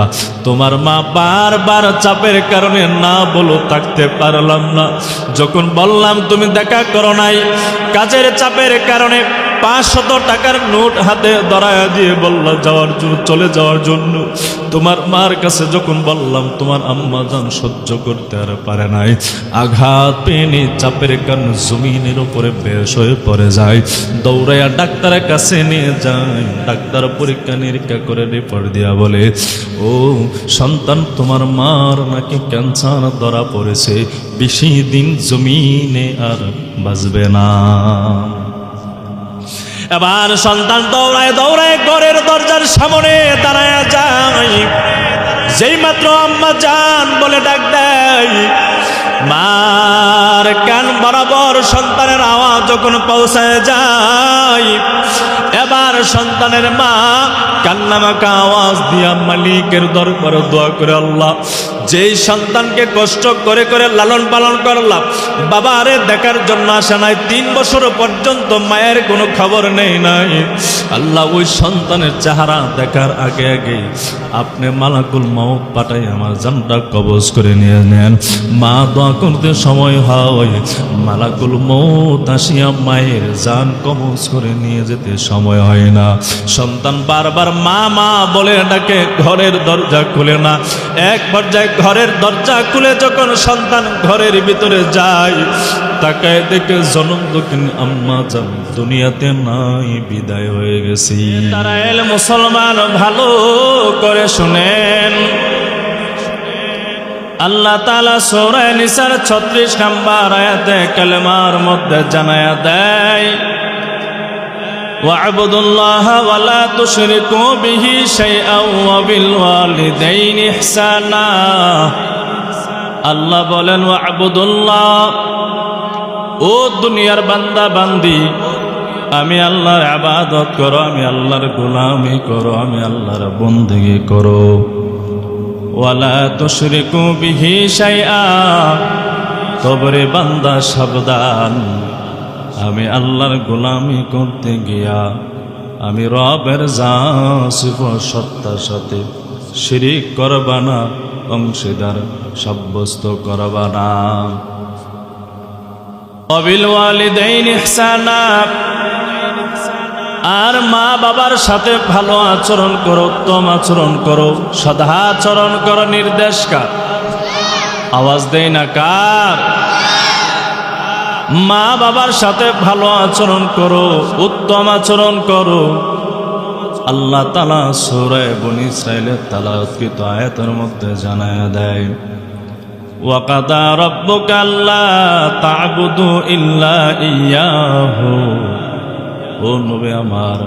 তোমার মা বারবার চাপের কারণে না বলো থাকতে পারলাম না। যখন বললাম তুমি দেখা করো নাই, কাজের চাপের কারণে 500 টাকার নোট হাতে ধরায়া দিয়ে বললা যাওয়ার জন্য, চলে যাওয়ার জন্য। তোমার মার কাছে যখন বললাম তোমার আম্মা জান সহ্য করতে আর পারে নাই, আঘাত পেয়ে চাপের কারণে জমিনের উপরে বেশ হয়ে পড়ে যায়। দৌড়াইয়া ডাক্তারের কাছে নিয়ে যায়। ডাক্তার পরীক্ষা নিরীক্ষা করে রিপোর্ট দিয়া বলে, ও সন্তান তোমার মার নাকি ক্যান্সার ধরা পড়েছে, বেশি দিন জমিনে আর বাঁচবে না। এবার সন্তান দৌড়ায় দৌড়ায় ঘরের দরজার সামনে দাঁড়ায় যায়। যেই মাত্র আম্মা জান বলে ডাক দেয়, মার কান বরাবর সন্তানের আওয়াজ যখন পৌঁছায় যায়, এবার সন্তানের মা কান্নামাকা আওয়াজ দিয়া মালিকের দরবারে দোয়া করে, আল্লাহ যেই সন্তানকে কষ্ট করে করে লালন পালন করলাম, বাবারে দেখার জন্য আসে নাই, 3 বছর পর্যন্ত মায়ের কোনো খবর নেই নাই, আল্লাহ ওই সন্তানের চেহারা দেখার আগে আগে আপনি মালাকুল মউত পাঠাই আমার জানটা কবজ করে নিয়ে নেন। মা দোয়া করতে সময় হয়, মালাকুল মউত আসিয়া মায়ের জান কবজ করে নিয়ে যেতে সময় হয় না। সন্তান বারবার মা মা বলে ডাকে, ঘরের দরজা খুলে না। এক পর্যায়ে ঘরের দরজা খুলে যখন সন্তান ঘরের ভিতরে যায়, তাকায় দেখে জনম দক্ষিণ আম্মা জান দুনিয়াতে নাই, বিদায় হয়ে গেছি। তারা এল মুসলমান ভালো করে শুনেন, আল্লাহ তাআলা সূরা নিসার 36 নম্বর আয়াতে কালেমার মধ্যে জানায়া দেয়, ওয়া'বুদুল্লাহ ওয়া লা তুশরিকু বিহি শাইআন ওয়া বিল ওয়ালিদাইনি ইহসানা। আল্লাহ বলেন, ওয়া'বুদুল্লাহ, ও দুনিয়ার বান্দা বান্দি, আমি আল্লাহর ইবাদত করো, আমি আল্লাহর গোলামি করো, আমি আল্লাহর বন্দেগি করো। ওয়া লা তুশরিকু বিহি শাইআ, তবে বান্দা সাবধান, আমি আল্লাহর গোলামি করতে গিয়া আমি রবের জাসিফ সত্তার সাথে শিরিক করবা না, অংশীদার সাব্যস্ত করবা না। ওয়াবিল ওয়ালিদাইনি ইহসানা, আর মা বাবার সাথে ভালো আচরণ করো, উত্তম আচরণ করো, সদাচরণ করো। নির্দেশ কার? আওয়াজ দেই না কার? মা বাবার সাথে ভালো আচরণ করো, উত্তম আচরণ করো। আল্লাহ তাআলা সূরা বনী ইসরাঈলের তেলাওয়াতকৃত আয়াতের মধ্যে জানায়া দেয়, ওয়া কাদা রাব্বুকা আল্লা তা'বুদু ইল্লা ইয়্যাহু। ও নবী আমার,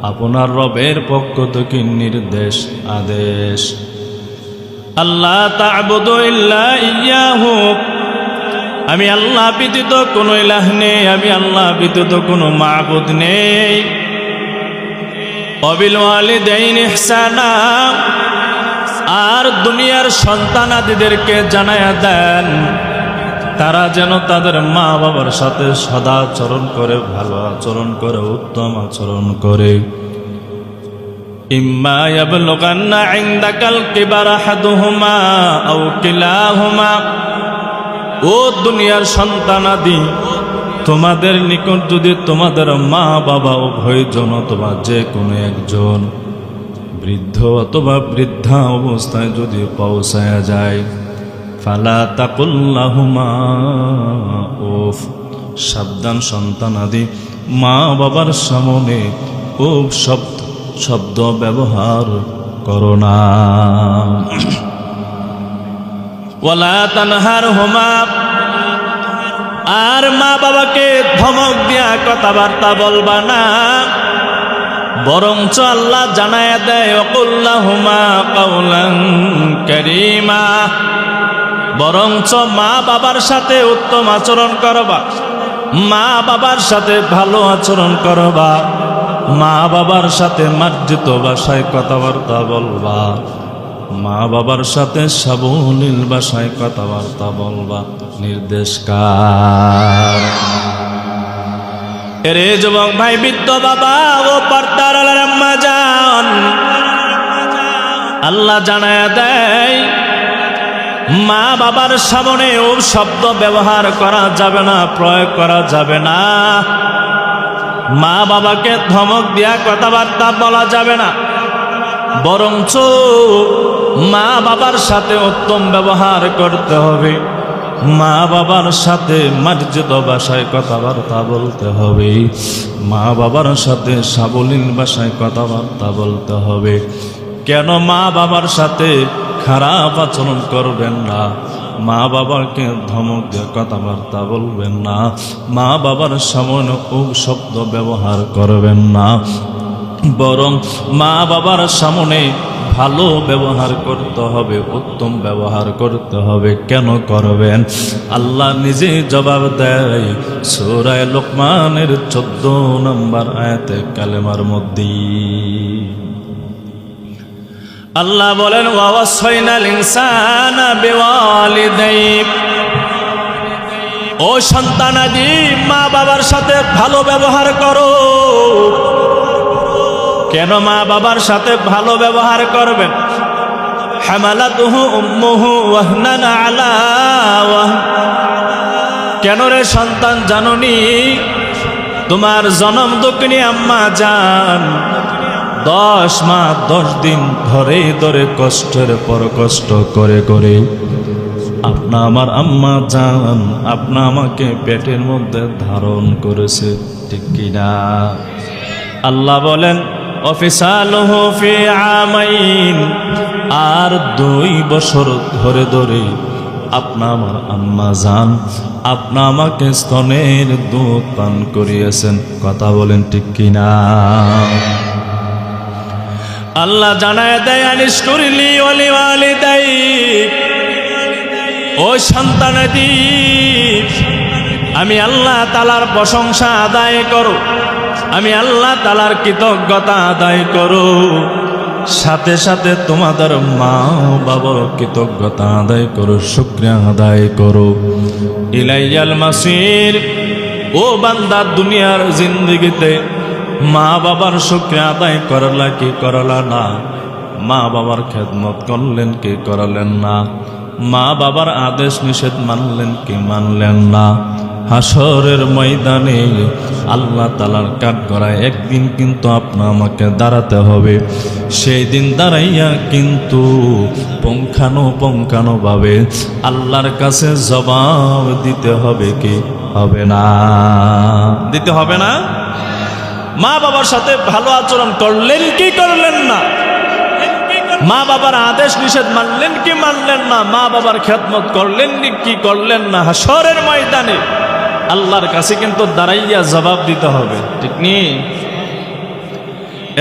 আপনার রবের পক্ষ থেকে নির্দেশ আদেশ, আল্লা তা'বুদু ইল্লা ইয়্যাহু, আমি আল্লাহ ব্যতীত কোনো ইলাহ নেই, আমি আল্লাহ ব্যতীত কোনো মাবুদ নেই। ওয়াবিল ওয়ালিদাইনি ইহসানা, আর দুনিয়ার সন্তানাদিদেরকে জানায়া দেন তারা যেন তাদের মা বাবার সাথে সদাচরণ করে, ভালো আচরণ করে, উত্তম আচরণ করে। ইম্মা ইয়াবলুগান্না ইনদাকাল কিবারা আহাদুহুমা আও কিলাহুমা, ও দুনিয়ার সন্তানাদি, তোমাদের নিকট যদি তোমাদের মা বাবা উভয়জন অথবা যে কোনো একজন বৃদ্ধ অথবা বৃদ্ধা অবস্থায় যদি পৌঁছায়া যায়, ফালা তাকুল লাহুমা উফ, সাবধান সন্তানাদি, মা বাবার সামনে উফ শব্দ ব্যবহার করো না। ওয়ালা তানহারহুমা, আর মা বাবাকে ধমক দিয়া কথাবার্তা বলবা না, বরঞ্চ আল্লাহ জানায়া দেয়, ওয়াকুল লাহুমা কাওলান কারীমা, বরঞ্চ মা বাবার সাথে উত্তম আচরণ করবা, মা বাবার সাথে ভালো আচরণ করবা, মা বাবার সাথে মার্জিত ভাষায় কথাবার্তা বলবা, মা বাবার সাথে সাবলীল ভাষায় কথাবার্তা বলবা। নির্দেশ কার? এরে যুবক ভাই, বৃদ্ধ বাবা ও পর্দার আম্মা জান, যান আল্লাহ জানায়া দেয় মা বাবার সামনে ও শব্দ ব্যবহার করা যাবে না, প্রয়োগ করা যাবে না। মা বাবাকে ধমক দিয়া কথাবার্তা বলা যাবে না, বরঞ্চ মা বাবার সাথে উত্তম ব্যবহার করতে হবে। মা বাবার সাথে মার্জিত ভাষায় কথাবার্তা বলতে হবে, মা বাবার সাথে সাবলীল ভাষায় কথাবার্তা বলতে হবে। কেন মা বাবার সাথে খারাপ আচরণ করবেন না, মা বাবাকে ধমক দিয়ে কথাবার্তা বলবেন না, মা বাবার সামনে শব্দ ব্যবহার করবেন না, বরং মা বাবার সামনে ভালো ব্যবহার করতে হবে, উত্তম ব্যবহার করতে হবে। কেন করবেন? আল্লাহ নিজে জবাব দেয় সূরা লোকমানের 14 নম্বর আয়াতে কালেমার মধ্যে। আল্লাহ বলেন ওয়াসাইনাল ইনসানা বিওয়ালিদাইহি, ও সন্তানাদি মা বাবার সাথে ভালো ব্যবহার করো। কেন মা বাবার সাথে ভালো ব্যবহার করবেন? হামালাতুহু উম্মুহু ওয়াহনান আলা ওয়াহন, কেন রে সন্তান জাননি তোমার জনম দুঃখিনী আম্মা জান 10 মাস 10 দিন ধরে ধরে কষ্টের পর কষ্ট করে করে আপনা আমার আম্মা জান আপনা আমাকে পেটের মধ্যে ধারণ করেছে, ঠিক কিনা? আল্লাহ বলেন অফিসালুহু ফি আমাইন, আর 2 বছর ধরে ধরে আপনা আমার আম্মা জান আপনা আমাকে স্তনের দুধ পান করিয়েছেন। কথা বলেন ঠিক কিনা? আল্লাহ জানায় দেয় আনিশকুরলি ওয়ালি ওয়ালিদাইক, ও সন্তানাদি আমি আল্লাহ তাআলার প্রশংসা আদায় করো, আমি আল্লাহ তাআলার কৃতজ্ঞতা আদায় করো, সাথে সাথে তোমাদের মা বাবার কৃতজ্ঞতা আদায় করো, শুকরিয়া আদায় করো। ইলাইয়াল মাসির, ও বান্দা দুনিয়ার জিন্দেগিতে মা বাবার শুকরিয়া আদায় করলা কি করলা না? মা বাবার খেদমত করলেন কি করলেন না? মা বাবার আদেশ নিষেধ মানলেন কি মানলেন না? হাসরের ময়দানে আল্লাহ তাআলার কাঠগড়ায় একদিন কিন্তু আপনা আমাকে দাঁড়াতে হবে। সেই দিন দাঁড়াইয়া কিন্তু পুঙ্খানু ভাবে আল্লাহর কাছে জবাব দিতে হবে কি হবে না? দিতে হবে না? মা বাবার সাথে ভালো আচরণ করলেন কি করলেন না? মা বাবার আদেশ নিষেধ মানলেন কি মানলেন না? মা বাবার খেদমত করলেন কি করলেন না? হাসরের ময়দানে আল্লাহর কাছে কিন্তু দাঁড়াইয়া জবাব দিতে হবে, ঠিক নি?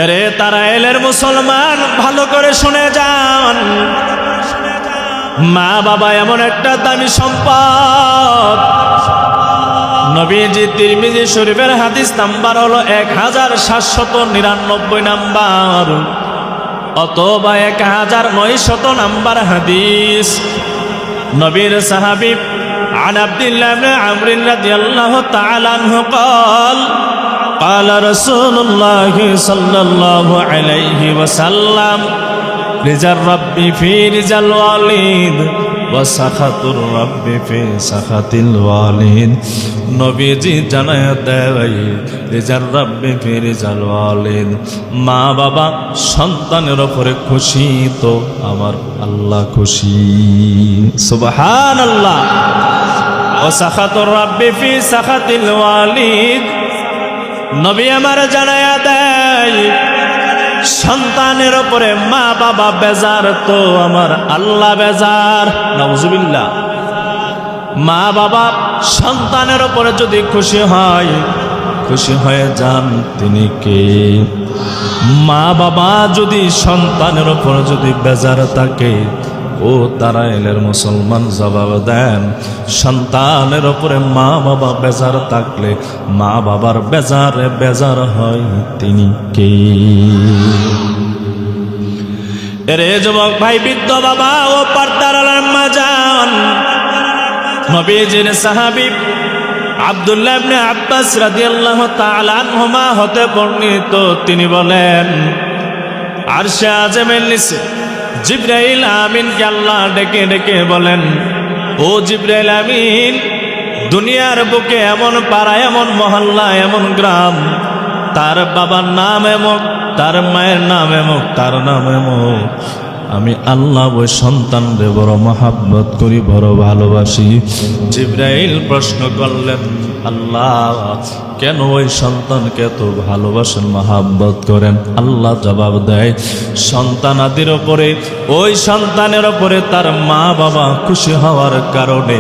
আরে তারা এলের মুসলমান ভালো করে শুনে যান, মা বাবা এমন একটা দামি সম্পদ। নবীজি তিরমিজি শরীফের হাদিস নাম্বার হলো 1799 নাম্বার, অথবা 1900 নাম্বার হাদিস। নবীর সাহাবী عن عبد الله بن عمرو رضي الله تعالى عنه قال قال رسول الله صلى الله عليه وسلم رضا الرب في رضا الوالد وسخط الرب في سخط الوالد। নবীজি জানায়া দেয় রিজার রাব্বি ফি রিজাল ওয়ালিদ, মা বাবা সন্তানের উপরে খুশি তো আমার আল্লাহ খুশি, সুবহানাল্লাহ। ও সাখাতুর রাব্বি ফি সাখাতিল ওয়ালিদ, নবী আমার জানায়া দেয় সন্তানের উপরে মা বাবা বেজার তো আমার আল্লাহ বেজার, নাউজুবিল্লাহ। মা বাবা সন্তানের উপরে যদি খুশি হয়, খুশি হয়ে যান তিনি কে? মা বাবা যদি সন্তানের উপরে যদি বেজার থাকে, ও তারা এলের মুসলমান জবাব দেন সন্তানের উপরে মা বাবা বেজার থাকলে মা বাবার বেজারে বেজার হয় তিনি কে? রে যুবক ভাই, বৃদ্ধ বাবা ও পর্দার আম্মা জান, নবীজির সাহাবী আব্দুল্লাহ ইবনে আব্বাস রাদিয়াল্লাহু তাআলা আনহুমা হতে বর্ণিত, তিনি বলেন আরশে আযমের নিচে জিবরাইল আমিনকে আল্লাহ ডেকে ডেকে বলেন, ও জিবরাইল আমিন, দুনিয়ার বুকে এমন পাড়া, এমন মহল্লা, এমন গ্রাম, তার বাবার নাম এমক, তার মায়ের নাম এমক, তার নাম এমক, আমি আল্লাহ ওই সন্তানরে বড় মহাব্বত করি, বড় ভালোবাসি। জিবরাইল প্রশ্ন করলেন, আল্লাহ কেন ওই সন্তানকে এত ভালোবাসেন, মহাব্বত করেন? আল্লাহ জবাব দেয়, সন্তানাদির ওপরে, ওই সন্তানের ওপরে তার মা বাবা খুশি হওয়ার কারণে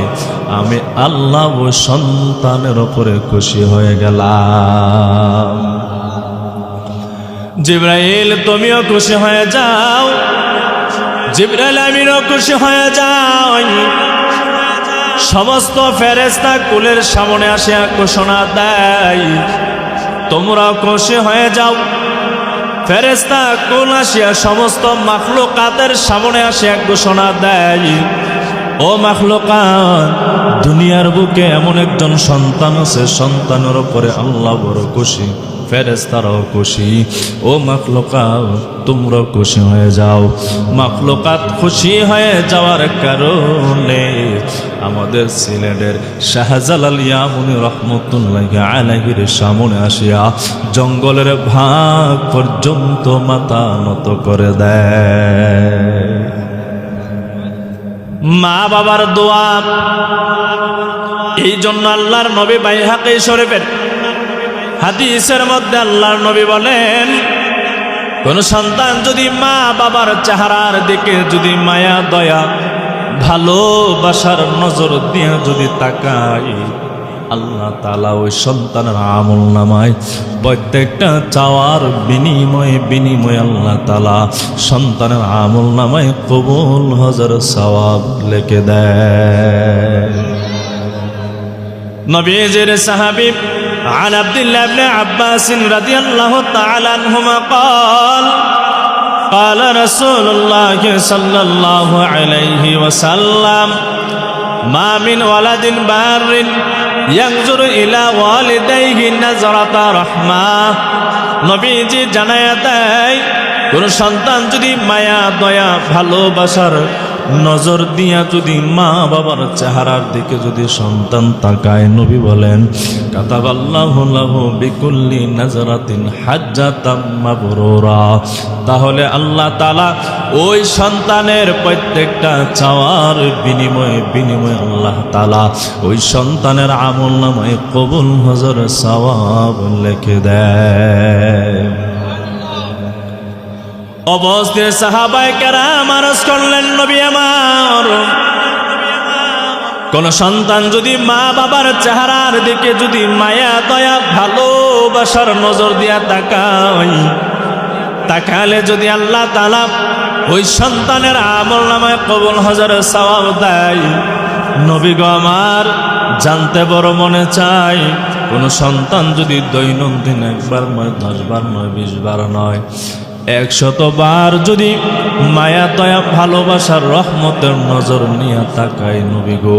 আমি আল্লাহ ওই সন্তানের ওপরে খুশি হয়ে গেলাম। জিবরাইল তুমিও খুশি হয়ে যাও, জিবরাইল আমিনও খুশি হয়ে যাও। সমস্ত ফেরেশতা কুলের সামনে আসিয়া ঘোষণা দেয়, তোমরাও খুশি হয়ে যাও। ফেরেশতা কুল আসিয়া সমস্ত মাখলুকাতের সামনে আসিয়া ঘোষণা দেয়, ও মাখলুকাত, দুনিয়ার বুকে এমন একজন সন্তান আছে, সন্তানের উপরে আল্লাহ বড় খুশি, ফেরেশতারাও খুশি। ও মাখলুকাত, তোমরা খুশি হয়ে যাও। মাখলুকাত খুশি হয়ে যাওয়ার কারণে আমাদের সিলেটের শাহজালাল ইয়ামুনি রহমতুল্লাহি আলাইহির সামনে আসিয়া জঙ্গলের ভাগ পর্যন্ত মাথা নত করে দেয়। মা বাবার দোয়া। এই জন্য আল্লাহর নবী বাইহাকী শরীফের হাদিসের মধ্যে আল্লাহর নবী বলেন, কোন সন্তান যদি মা বাবার চেহারার দিকে যদি মায়া দয়া ভালোবাসার নজর দিয়ে যদি তাকায়, আল্লাহ তাআলা ওই সন্তানের আমল নামায় প্রত্যেকটা চাওয়ার বিনিময়ে আল্লাহ তাআলা সন্তানের আমল নামায় কবুল হাজার সওয়াব লিখে দেয়। নবীজির সাহাবী عن عبد الله بن عباس رضي الله تعالى عنهما قال قال رسول الله صلى الله عليه وسلم ما من ولد بار ينظر إلى والديه نظرة رحمة। নবীজি জানায়া দেয়, কোন সন্তান যদি মায়া দয়া ভালোবাসার নজর দিয়া যদি মা বাবার চেহারার দিকে যদি সন্তান তাকায়, নবী বলেন, কাতাবাল্লাহু লাহু বিকুল্লি নাজরাতিন হাজ্জাতাম মাবরুরা, তাহলে আল্লাহ তাআলা ওই সন্তানের প্রত্যেকটা চাওয়ার বিনিময়ে আল্লাহ তাআলা ওই সন্তানের আমলনামায় কবুল হাজার সওয়াব লিখে দেয়। অবস্থিত সাহাবায়ে কেরাম আরজ করলেন, নবী আমার, কোন সন্তান যদি মা বাবার চেহারার দিকে যদি মায়া দয়া ভালোবাসার নজর দিয়া তাকালে যদি আল্লাহ তাআলা ওই সন্তানের আমলনামায় কবুল হাজার সওয়াব দেয়। নবী গো আমার, জানতে বড় মনে চাই, কোন সন্তান যদি দৈনন্দিন একবার নয়, 10 বার নয়, 20 বার নয়, 100 বার যদি মায়া দয়া ভালোবাসার রহমতের নজর নিয়ে তাকায় নবী গো,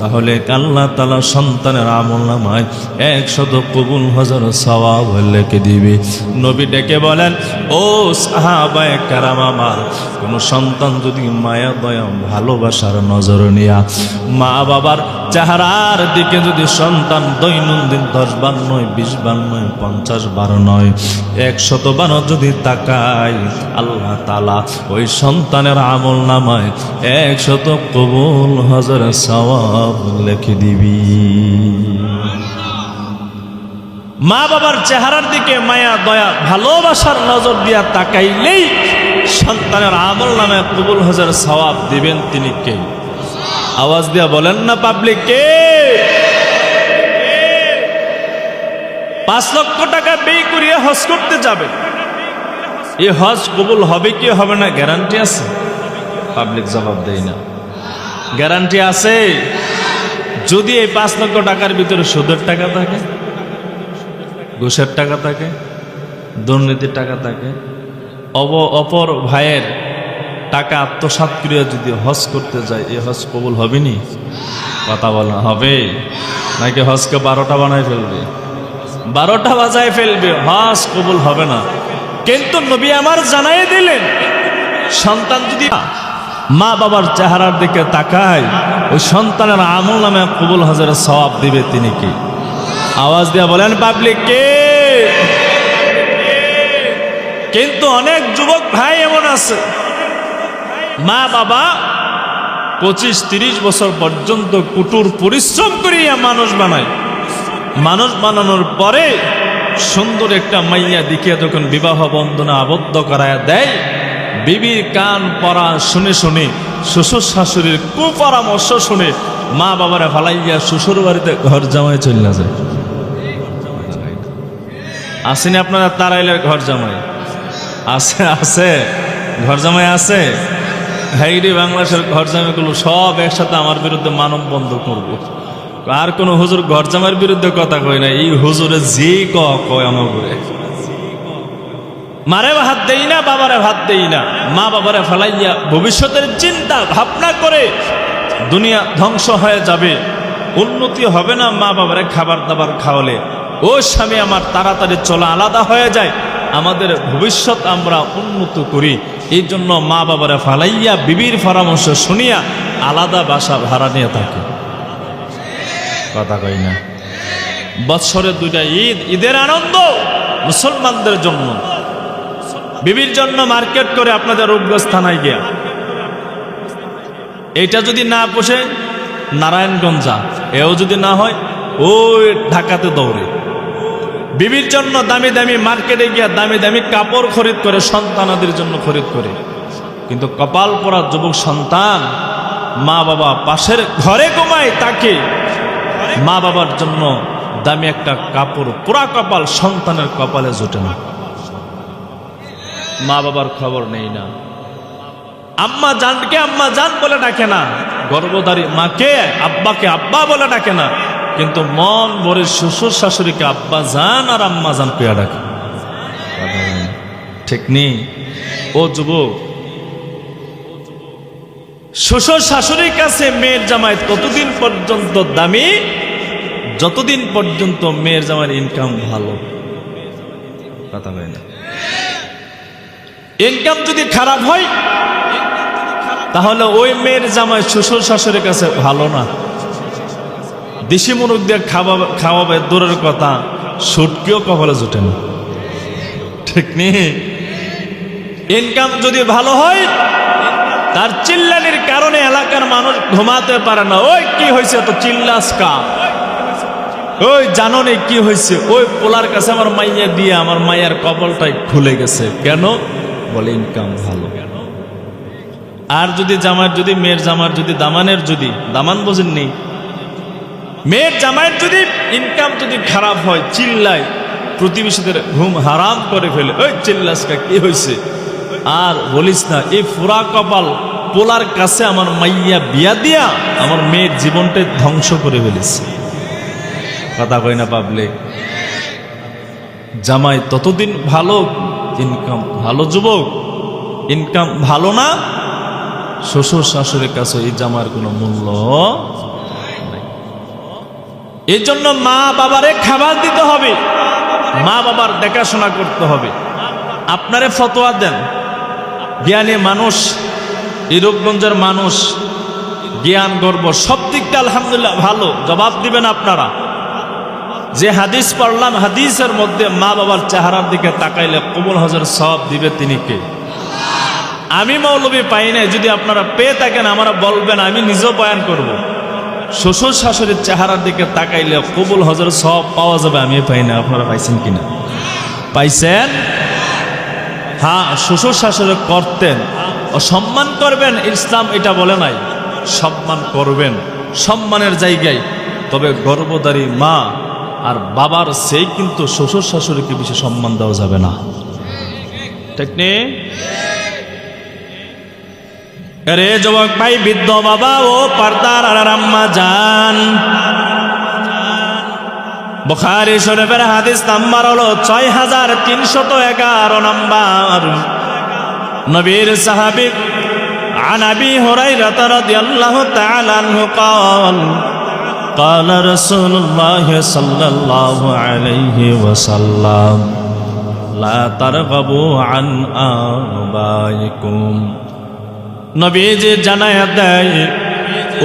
তাহলে আল্লাহ তাআলা সন্তানের আমলনামায় 100 কবুল হাজার সওয়াব লিখে দিবে। নবী ডেকে বলেন, ও সাহাবায়ে কেরাম আমার, কোন সন্তান যদি মায়া দয়া ভালোবাসার নজর নিয়া মা বাবার চেহারার দিকে যদি সন্তান দৈনন্দিন 10 বার নয়, 20 বার নয়, 50 বার নয়, 100 বার যদি তাকায়, আল্লাহ তাআলা ওই সন্তানের আমলনামায় 100 কবুল হাজার সওয়াব লিখে দিবি। মা বাবার চেহারার দিকে মায়া দয়া ভালোবাসার নজর দিয়া তাকাইলেই সন্তানের আমলনামায় কবুল হাজার সওয়াব দিবেন তিনি কে? আওয়াজ দিয়া বলেন না পাবলিক, কে? 5 লক্ষ টাকা ব্যয় করিয়া হজ করতে যাবে, এই হজ কবুল হবে কি হবে না গ্যারান্টি আছে? পাবলিক জবাব দেয় না। গ্যারান্টি আছে? যদি এই 5 লক্ষ টাকার ভিতরে সুদের টাকা থাকে, ঘুষের টাকা থাকে, দুর্নীতির টাকা থাকে, অপর ভাইয়ের টাকা আত্মসাৎ করিয়া যদি হজ করতে যায়, এই হজ কবুল হবে নি? কথা বলা হবে নাকি হজকে 12টা বানায় ফেলবে? 12টা বাজায় ফেলবে, হজ কবুল হবে না। কিন্তু নবী আমার জানাই দিলেন, সন্তান যদি মা বাবার চেহারার দিকে তাকায়, ওই সন্তানের আমল নামে কবুল হজের সওয়াব দিবে তিনি কি? আওয়াজ দিয়া বলেন পাবলিক কে? কিন্তু অনেক যুবক ভাই এমন আছে, মা বাবা 25-30 বছর পর্যন্ত কুটুর পরিশ্রম করিয়া মানুষ বানায়। মানুষ বানানোর পরে সুন্দর একটা মাইয়া দেখিয়া যখন বিবাহ বন্ধনে আবদ্ধ করায়া দেয়, বিবির কান পরা শুনে শুনে, শ্বশুর শাশুড়ির কুপরামর্শ শুনে মা বাবারে ফালাইয়া শ্বশুর বাড়িতে ঘর জামাই চলে না যায়। আসেনি আপনারা তারাইলের ঘর জামাই? আছে আছে, ঘর জামাই আছে। হাইরি বাংলাদেশের ঘর জামাইগুলো সব একসাথে আমার বিরুদ্ধে মানব বন্ধ করবো। আর কোন হুজুর ঘর জামাইয়ের বিরুদ্ধে কথা কয় না, এই হুজুরে যে কয় আমার ঘুরে মারে ভাত দেই না, বাবারে ভাত দেই না, মা বাবারে ফেলাইয়া ভবিষ্যতের চিন্তা ভাবনা করে দুনিয়া ধ্বংস হয়ে যাবে, উন্নতি হবে না। মা বাবারে খাবার দাবার খাওয়ালে ও স্বামী আমার তাড়াতাড়ি চলা আলাদা হয়ে যায়, আমাদের ভবিষ্যৎ আমরা উন্নত করি। এই জন্য মা বাবারে ফালাইয়া বিবির পরামর্শ শুনিয়া আলাদা বাসা ভাড়া নিয়ে থাকে। কথা কই না? বৎসরে 2টা ঈদ, ঈদের আনন্দ মুসলমানদের জন্য, বিবির জন্য মার্কেট করে আপনাদের রূপগঞ্জ থানায় গিয়া। এইটা যদি না পোষে নারায়ণগঞ্জ যা, এও যদি না হয় ওই ঢাকাতে দৌড়ে। বিবির জন্য দামি দামি মার্কেটে গিয়া দামি দামি কাপড় খরিদ করে, সন্তানাদের জন্য খরিদ করে। কিন্তু কপাল পরা যুবক সন্তান মা বাবা পাশের ঘরে ঘুমায়, তাকে মা বাবার জন্য দামি একটা কাপড় পুরা কপাল সন্তানের কপালে জোটে না। মা বাবার খবর নেই না, আম্মা জানকে আম্মা জান বলে ডাকে না, গর্ভধারী মাকে আব্বাকে আব্বা বলে ডাকে না, কিন্তু মন ভরে শ্বশুর শাশুড়িকে আব্বা জান আর আম্মা জান পেয়া ডাকে। ঠিক নেই? ও যুবক, শ্বশুর শাশুড়ির কাছে মেয়ের জামাই ততদিন পর্যন্ত দামি যতদিন পর্যন্ত মেয়ের জামাইয়ের ইনকাম ভালো। কথা হয় না? ইনকাম যদি খারাপ হয় তাহলে ওই মেয়ের জামাই শ্বশুর শাশুড়ির কাছে ভালো না। দেশি মুরগ দিয়ে খাওয়াবে দূরের কথা, সুটকিও কপালে জুটে না। ঠিক নেই? ইনকাম যদি ভালো হয়, তার চিল্লানির কারণে এলাকার মানুষ ঘুমাতে পারে না। ওই কি হয়েছে তো চিল্লাস কা? ওই জানো নে কি হয়েছে? ওই পোলার কাছে আমার মাইয়া দিয়ে আমার মাইয়ার কপালটাই খুলে গেছে। কেন? বলে ইনকাম ভালো। আর যদি জামার, যদি মেয়ের জামার, যদি দামানের, যদি দামান বোঝেননি, মেয়ের জামাইয়ের যদি ইনকাম যদি খারাপ হয়, চিল্লায়, প্রতিবেশীদের ঘুম হারাম করে ফেলে। ওই চিল্লাসকা কি হয়েছে? আর বলিস না, এই পুরা কপাল পোলার কাছে আমার মাইয়া বিয়া দিয়া আমার মেয়ের জীবনটা ধ্বংস করে ফেলেছে। কথা কই না পাবলিক? জামাই ততদিন ভালো, ইনকাম ভালো। যুবক, ইনকাম ভালো না, শ্বশুর শাশুড়ির কাছে এই জামার কোনো মূল্য নাই। এই জন্য মা বাবারে খাবার দিতে হবে, মা বাবার দেখাশোনা করতে হবে। আপনারে ফতোয়া দেন জ্ঞানী মানুষ, এই রূপগঞ্জের মানুষ, জ্ঞান গর্ব সব দিকটা আলহামদুলিল্লাহ ভালো। জবাব দিবেন আপনারা। যে হাদিস পড়লাম, হাদিসের মধ্যে মা বাবার চেহারার দিকে তাকাইলে কবুল হজের সব দিবে তিনি কে? আমি মৌলবী পাই নাই। যদি আপনারা পেয়ে থাকেন আমরা বলবেন, আমি নিজেও বয়ান করব। শ্বশুর শাশুড়ির চেহারার দিকে তাকাইলে কবুল হজের সব পাওয়া যাবে, আমি পাই না। আপনারা পাইছেন কিনা? পাইছেন? হ্যাঁ, শ্বশুর শাশুড়ি করতেন, সম্মান করবেন, ইসলাম এটা বলে নাই। সম্মান করবেন, সম্মানের জায়গায়। তবে গর্ভধারী মা আর বাবার সেই কিন্তু শ্বশুর শাশুড়িকে বেশি সম্মান দেওয়া যাবে না। ঠিক নেই? আরে যুবক ভাই, বৃদ্ধ বাবা ও পর্দার আর আম্মা জান, বুখারী শরীফের হাদিস নাম্বার হলো 6311 নাম্বার। নবীর সাহাবী عن أبي هريرة رضي الله تعالى عنه قال قال رسول الله صلى الله عليه وسلم লা তারগাবু আন আবাইকুম। নবীজি জানায়া দেয়,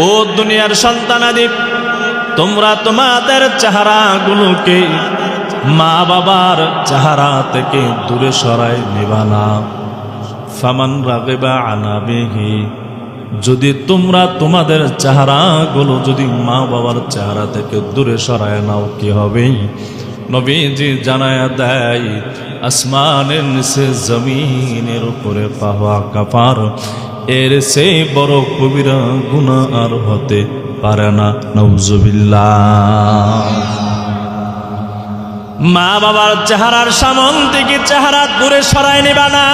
ও দুনিয়ার সন্তানাদি, তোমরা তোমাদের চেহারাগুলোকে মা বাবার চেহারা থেকে দূরে সরাই নিবা না। ফামান রাগিবা আন আবিহি, যদি তোমরা তোমাদের চেহারাগুলো যদি মা বাবার চেহারা থেকে দূরে সরায় নাও কি হবে? নবীজি জানায়া দেয়, আসমানের নিচে জমিনের উপরে পাওয়া কাপার, এর সেই বড় কবিরা গুনাহ আর হতে পারে না। নাউজুবিল্লাহ। মা বাবার চেহারার সামন থেকে চেহারা দূরে সরায় নিবা না।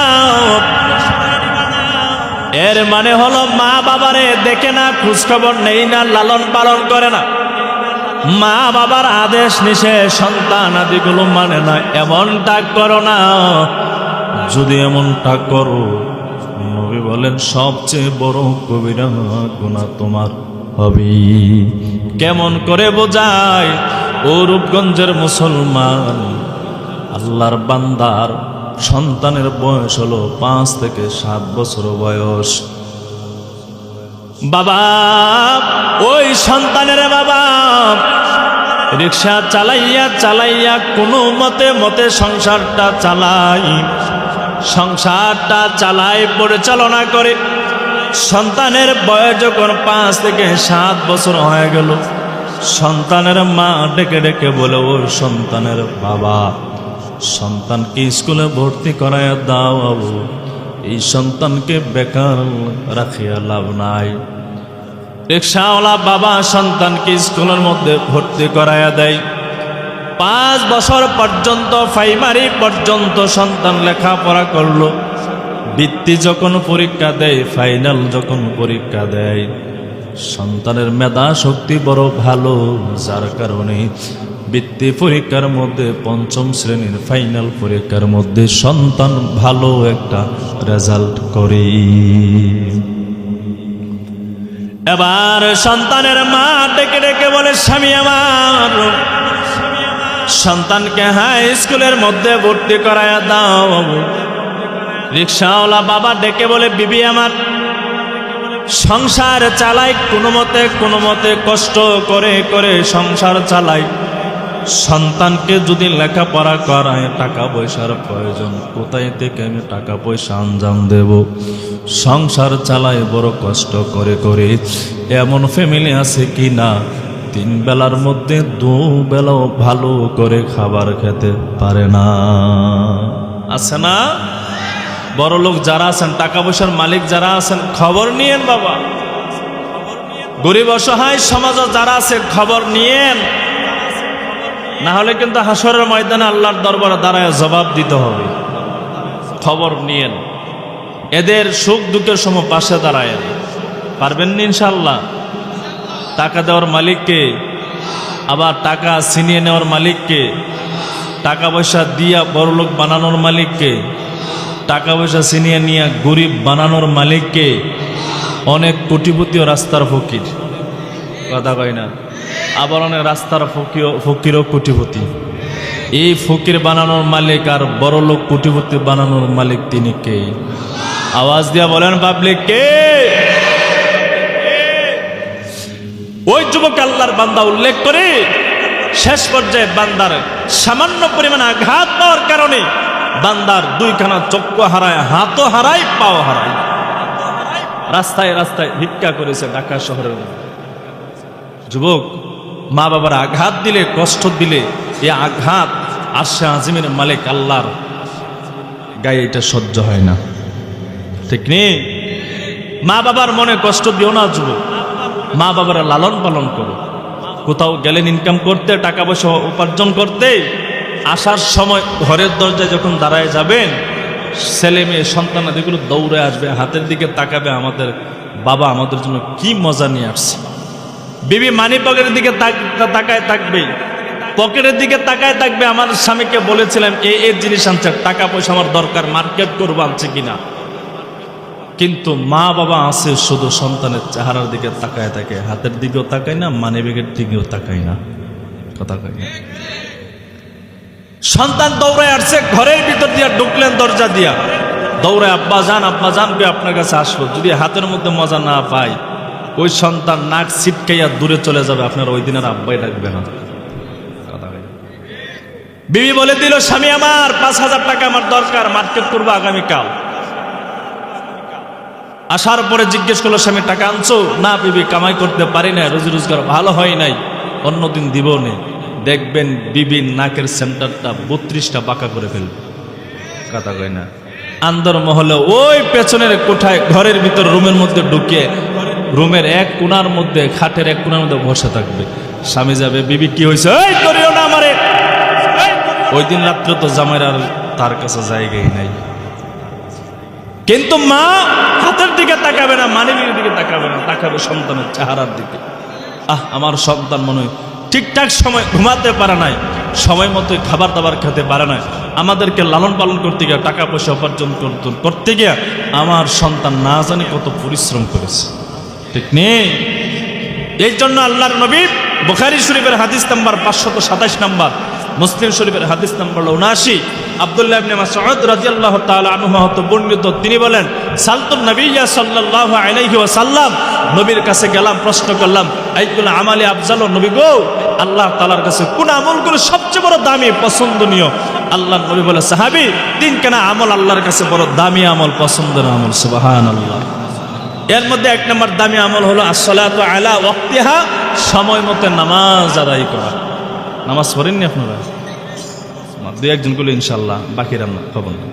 এর মানে হলো মা বাবারে দেখে না, খোঁজখবর নেই না, লালন পালন করে না, মা বাবার আদেশ নিষেধ সন্তান আদিগুলো মানে না, এমনটা করো না। যদি এমনটা করো, নবী বলেন সবচেয়ে বড় কবিরা গুনাহ তোমার হবে। কেমন করে বোঝায়? ও রূপগঞ্জের মুসলমান, আল্লাহর বান্দার সন্তানের বয়স হলো 5 থেকে 7 বছর বয়স। বাবা ওই সন্তানের বাবা রিক্সা চালাইয়া চালাইয়া কোনো মতে সংসারটা চালায় পরিচালনা করে। সন্তানের বয়স যখন 5 থেকে 7 বছর হয়ে গেল, সন্তানের মা ডেকে ডেকে বলে, ও সন্তানের বাবা, সন্তানকে স্কুলে ভর্তি করাইয়া দাও। এই সন্তানকে বেকার রাখিয়া লাভ নাই। রিক্সাওয়ালা বাবা সন্তানকে স্কুলের মধ্যে ভর্তি করাইয়া দেয়। 5 বছর পর্যন্ত, প্রাইমারি পর্যন্ত সন্তান লেখাপড়া করলো। বৃত্তি যখন পরীক্ষা দেয়, ফাইনাল যখন পরীক্ষা দেয়, সন্তানের মেধা শক্তি বড় ভালো, যার কারণে বৃত্তি পরীক্ষার মধ্যে 5ম শ্রেণীর ফাইনাল পরীক্ষার মধ্যে সন্তান ভালো একটা রেজাল্ট করে। এবার সন্তানের মা ডেকে ডেকে বলে, স্বামী আমার, সন্তানকে হাই স্কুলের মধ্যে ভর্তি করায়া দাও। রিক্সাওয়ালা বাবা ডেকে বলে, বিবি আমার, সংসার চালাই কোনো মতে কষ্ট করে করে সংসার চালাই। সন্তানকে যদি লেখাপড়া করায় টাকা পয়সার প্রয়োজন, কোথায় থেকে আমি টাকা পয়সা আঞ্জাম দেব? সংসার চালাই বড় কষ্ট করে করে। এমন ফ্যামিলি আছে কি না 3 বেলার মধ্যে 2 বেলাও ভালো করে খাবার খেতে পারে না? আছে না? বড় লোক যারা আছেন, টাকা পয়সার মালিক যারা আছেন, খবর নিয়েন বাবা। গরিব অসহায় সমাজে যারা আছে, খবর নিয়েন, না হলে কিন্তু হাসরের ময়দানে আল্লাহর দরবারে দাঁড়ায় জবাব দিতে হবে। খবর নিয়েন, এদের সুখ দুঃখের সময় পাশে দাঁড়ায়। পারবেন না ইনশাআল্লাহ? টাকা দেওয়ার মালিককে, আবার টাকা ছিনিয়ে নেওয়ার মালিককে, টাকা পয়সা দিয়া বড়লোক বানানোর মালিককে, টাকা পয়সা ছিনিয়ে নিয়ে গরিব বানানোর মালিককে, অনেক কোটিপতি ও রাস্তার ফকির, কথা কয় না? আবার অনেক রাস্তার ফকির ও কোটিপতি। এই ফকির বানানোর মালিক আর বড় লোক কোটিপতি বানানোর মালিক তিনি কে? আওয়াজ দিয়া বলেন পাবলিক কে? ওই যুবক আল্লাহর বান্দা উল্লেখ করে শেষ পর্যায়ে বান্দার সামান্য পরিমাণ আঘাত পাওয়ার কারণে বান্দার 2খানা চক্ষু হারায়, হাতও হারায়, পাও হারায়। রাস্তায় রাস্তায় ভিক্ষা করেছে ঢাকা শহরের যুবক। মা বাবার আঘাত দিলে, কষ্ট দিলে, এই আঘাত আরশে আজিমের মালিক আল্লাহর গায়ে এটা সহ্য হয় না, ঠিক নেই? মা বাবার মনে কষ্ট দিও না যুবক। মা বাবার লালন পালন করো। কোথাও গেলেন ইনকাম করতে, টাকা পয়সা উপার্জন করতে, আসার সময় ঘরের দরজায় যখন দাঁড়ায় যাবেন, ছেলে মেয়ে সন্তানাদিগুলো দৌড়ে আসবে, হাতের দিকে তাকাবে, আমাদের বাবা আমাদের জন্য কি মজা নিয়ে আসছে। বিবি মানি পকেটের দিকে তাকায় থাকবে, পকেটের দিকে তাকায় থাকবে, আমার স্বামীকে বলেছিলাম এই জিনিস আনছে, টাকা পয়সা আমার দরকার, মার্কেট করবো, আনছে কিনা। কিন্তু মা বাবা আছে শুধু সন্তানের চেহারার দিকে তাকায় থাকে, হাতের দিকেও তাকায় না, মানি ব্যাগের দিকেও তাকায় না, কথা কয় না। সন্তান দৌড়ায় আসছে, ঘরের ভিতর দিয়া ঢুকলেন দরজা দিয়া, দৌড়ায় আব্বা যান কে আপনার কাছে আসলো। যদি হাতের মধ্যে মজা না পায়, ওই সন্তান নাক ছিটকাইয়া দূরে চলে যাবে, আপনার ওই দিন আর আব্বাই ডাকবে না। বিবি বলে দিল, স্বামী আমার 5,000 টাকা আমার দরকার, মার্কেট করবো আগামীকাল। আসার পরে জিজ্ঞেস করলো, স্বামী টাকা আনছো? না বিবি, কামাই করতে পারি না, রোজি রোজগার ভালো হয় নাই, অন্যদিন দিব নে। দেখবেন বিবির নাকের সেন্টারটা 32টা বাঁকা করে ফেলবে। কথা কয় না। আন্দর মহলে ওই পেছনের কোঠায় ঘরের ভিতর রুমের মধ্যে ঢুকে রুমের এক কোণার মধ্যে, খাটের এক কোণার মধ্যে বসে থাকবে। স্বামী যাবে, বিবি কি হয়েছে? এই করিও না আমারে। ওই দিন রাত্রে তো জামাইর আর তার কাছে জায়গাই নাই। কিন্তু মা হাতের দিকে তাকাবে না, মানিবের দিকে তাকাবে না, তাকাবে সন্তানের চেহারার দিকে। আমার সন্তান মনে হয় ঠিকঠাক সময় ঘুমাতে পারে নাই, সময় মতো খাবার দাবার খেতে পারে না, আমাদেরকে লালন পালন করতে গিয়ে, টাকা পয়সা উপার্জন করতে গিয়ে আমার সন্তান না জানি কত পরিশ্রম করেছে। ঠিক নেই? এই জন্য আল্লাহর নবী বুখারী শরীফের হাদিস নাম্বার 527 নাম্বার, মুসলিম শরীফের হাদিস নাম্বার 79, আব্দুল্লাহ ইবনে মাসউদ রাদিয়াল্লাহু তাআলা আনহু হতে বর্ণিত, তিনি বলেন, সালতুন নবিয়্যা সাল্লাল্লাহু আলাইহি ওয়াসাল্লাম, নবীর কাছে গেলাম, প্রশ্ন করলাম, আইকুল আমালি আফজালু, নবী গো, আল্লাহ তাআলার কাছে কোন আমলগুলো সবচেয়ে বড় দামি, পছন্দনীয়? আল্লাহর নবী বলে, সাহাবী, 3খানা আমল আল্লাহর কাছে বড় দামি আমল, পছন্দের আমল। সুবহানাল্লাহ। এর মধ্যে 1 নম্বর দামি আমল হলো আসসালাতু আলা ওয়াক্তিহা, সময় মতো নামাজ আদায় করা। নামাজ পড়েননি আপনারা? 2-1 গুলো ইনশাল্লাহ, বাকিরা না, খবর না।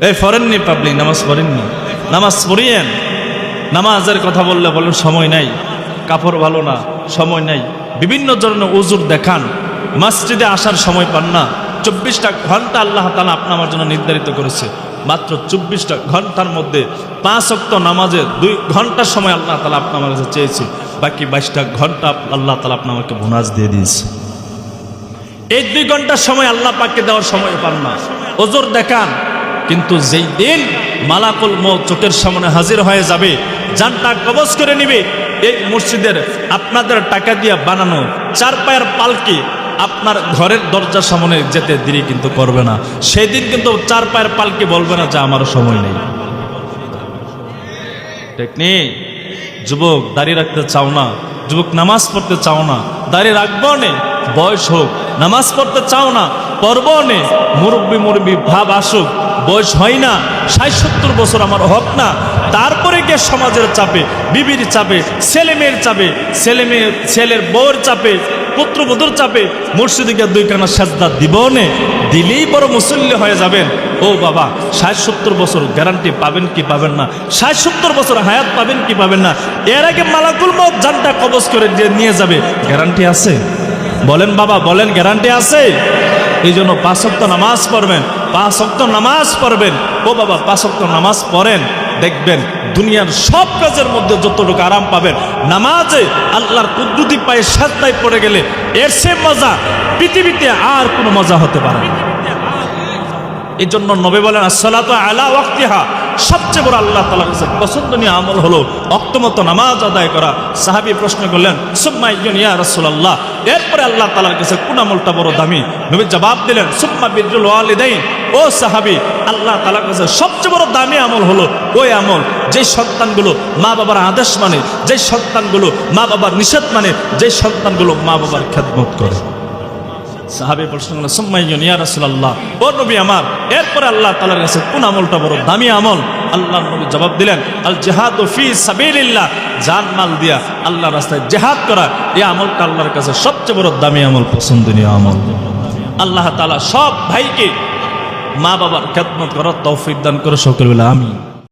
এই পড়েননি পাবলিক, নামাজ পড়েননি? নামাজ পড়িয়েন। নামাজের কথা বললে বলেন সময় নাই, কাপড় ভালো না, সময় নাই, বিভিন্ন ধরনের উজুর দেখান, মসজিদে আসার সময় পান না। 24টা ঘন্টা আল্লাহ তাআলা আপনার আমার জন্য নির্ধারিত করেছে। মাত্র 24টা ঘন্টার মধ্যে 5 ওয়াক্ত নামাজে 2 ঘন্টার সময় আল্লাহ তাআলা আপনার আমার কাছে চেয়েছে, বাকি 22টা ঘন্টা আল্লাহ তাআলা আপনার আমাকে বোনাস দিয়ে দিয়েছে। এই 2 ঘন্টার সময় আল্লাহ পাককে দেওয়ার সময় পান না। ওজোর দেখান, কিন্তু যেই দিন মালাকুল মউত চোখের সামনে হাজির হয়ে যাবে, জানটা কবজ করে নিবে, এই মসজিদের আপনাদের টাকা দিয়ে বানানো 4 পায়ের পালকি আপনার ঘরের দরজার সামনে যেতে দেরি কিন্তু করবে না। সেই দিন কিন্তু 4 পায়ের পালকি বলবে না যে আমার সময় নেই। ঠিক নেই? যুবক দাঁড়িয়ে রাখতে চাও না, যুবক নামাজ পড়তে চাও না, দাঁড়িয়ে রাখবো নে, বয়স হোক, নামাজ পড়তে চাও না, পড়বো নে, মুরব্বী ভাব আসুক, বয়স হয় না, 60-70 বছর আমার হোক না, তারপরে গিয়ে সমাজের চাপে, বিবির চাপে, ছেলে মেয়ের চাপে, ছেলের বউর চাপে, পুত্রবধূর চাপে মসজিদে গিয়ে 2 কানা সাজদা দিব নে, দিলেই বড় মুসল্লি হয়ে যাবেন। ও বাবা, 60-70 বছর গ্যারান্টি পাবেন কি পাবেন না? 60-70 বছর হায়াত পাবেন কি পাবেন না? এর আগে মালাকুল মউত জানটা কবজ করে নিয়ে যাবে, গ্যারান্টি আছে? বলেন বাবা, বলেন, গ্যারান্টি আছে? এই জন্য 5 ওয়াক্ত নামাজ পড়বেন, 5 ওয়াক্ত নামাজ পড়বেন। ও বাবা, 5 ওয়াক্ত নামাজ পড়েন, দেখবেন দুনিয়ার সব কাজের মধ্যে যতটুকু আরাম পাবেন, নামাজে আল্লাহর কুদরতি পায়ে সাজদায় পড়ে গেলে এর সে মজা পৃথিবীতে আর কোনো মজা হতে পারে না। এই জন্য নবী বলেন, আসসালাতু আলা ওয়াক্তিহা, সবচেয়ে বড় আল্লাহ তাআলার কাছে পছন্দনীয় আমল হলো ওয়াক্তমতো নামাজ আদায় করা। সাহাবী প্রশ্ন করলেন, সুম্মা আইয়ুন ইয়া রাসূলুল্লাহ, এরপরে আল্লাহ তাআলার কাছে কোন আমলটা বড় দামি? নবী জবাব দিলেন, সুম্মা বিররুল ওয়ালিদাইন। ও সাহাবী, আল্লাহ তাআলার কাছে সবচেয়ে বড় দামি আমল হলো ওই আমল যে সন্তানগুলো মা বাবার আদেশ মানে, যে সন্তানগুলো মা বাবার নিষেধ মানে, যে সন্তানগুলো মা বাবার খেদমত করে। সাহাবী প্রশ্ন করলেন, সুম্মা আইয়ুন ইয়া রাসূলুল্লাহ, ও নবী আমার, এরপরে আল্লাহ তাআলার কাছে কোন আমলটা বড় দামি আমল? আল্লাহর নবী জবাব দিলেন, আল জিহাদু ফি সাবিলিল্লাহ, জান মাল দিয়া আল্লাহর রাস্তায় জিহাদ করা, এই আমলটা আল্লাহর কাছে সবচেয়ে বড় দামি আমল, পছন্দনীয় আমল। আল্লাহ তাআলা সব ভাইকে মা বাবার খেদমত করার তৌফিক দান করে, সকলে বলে আমিন।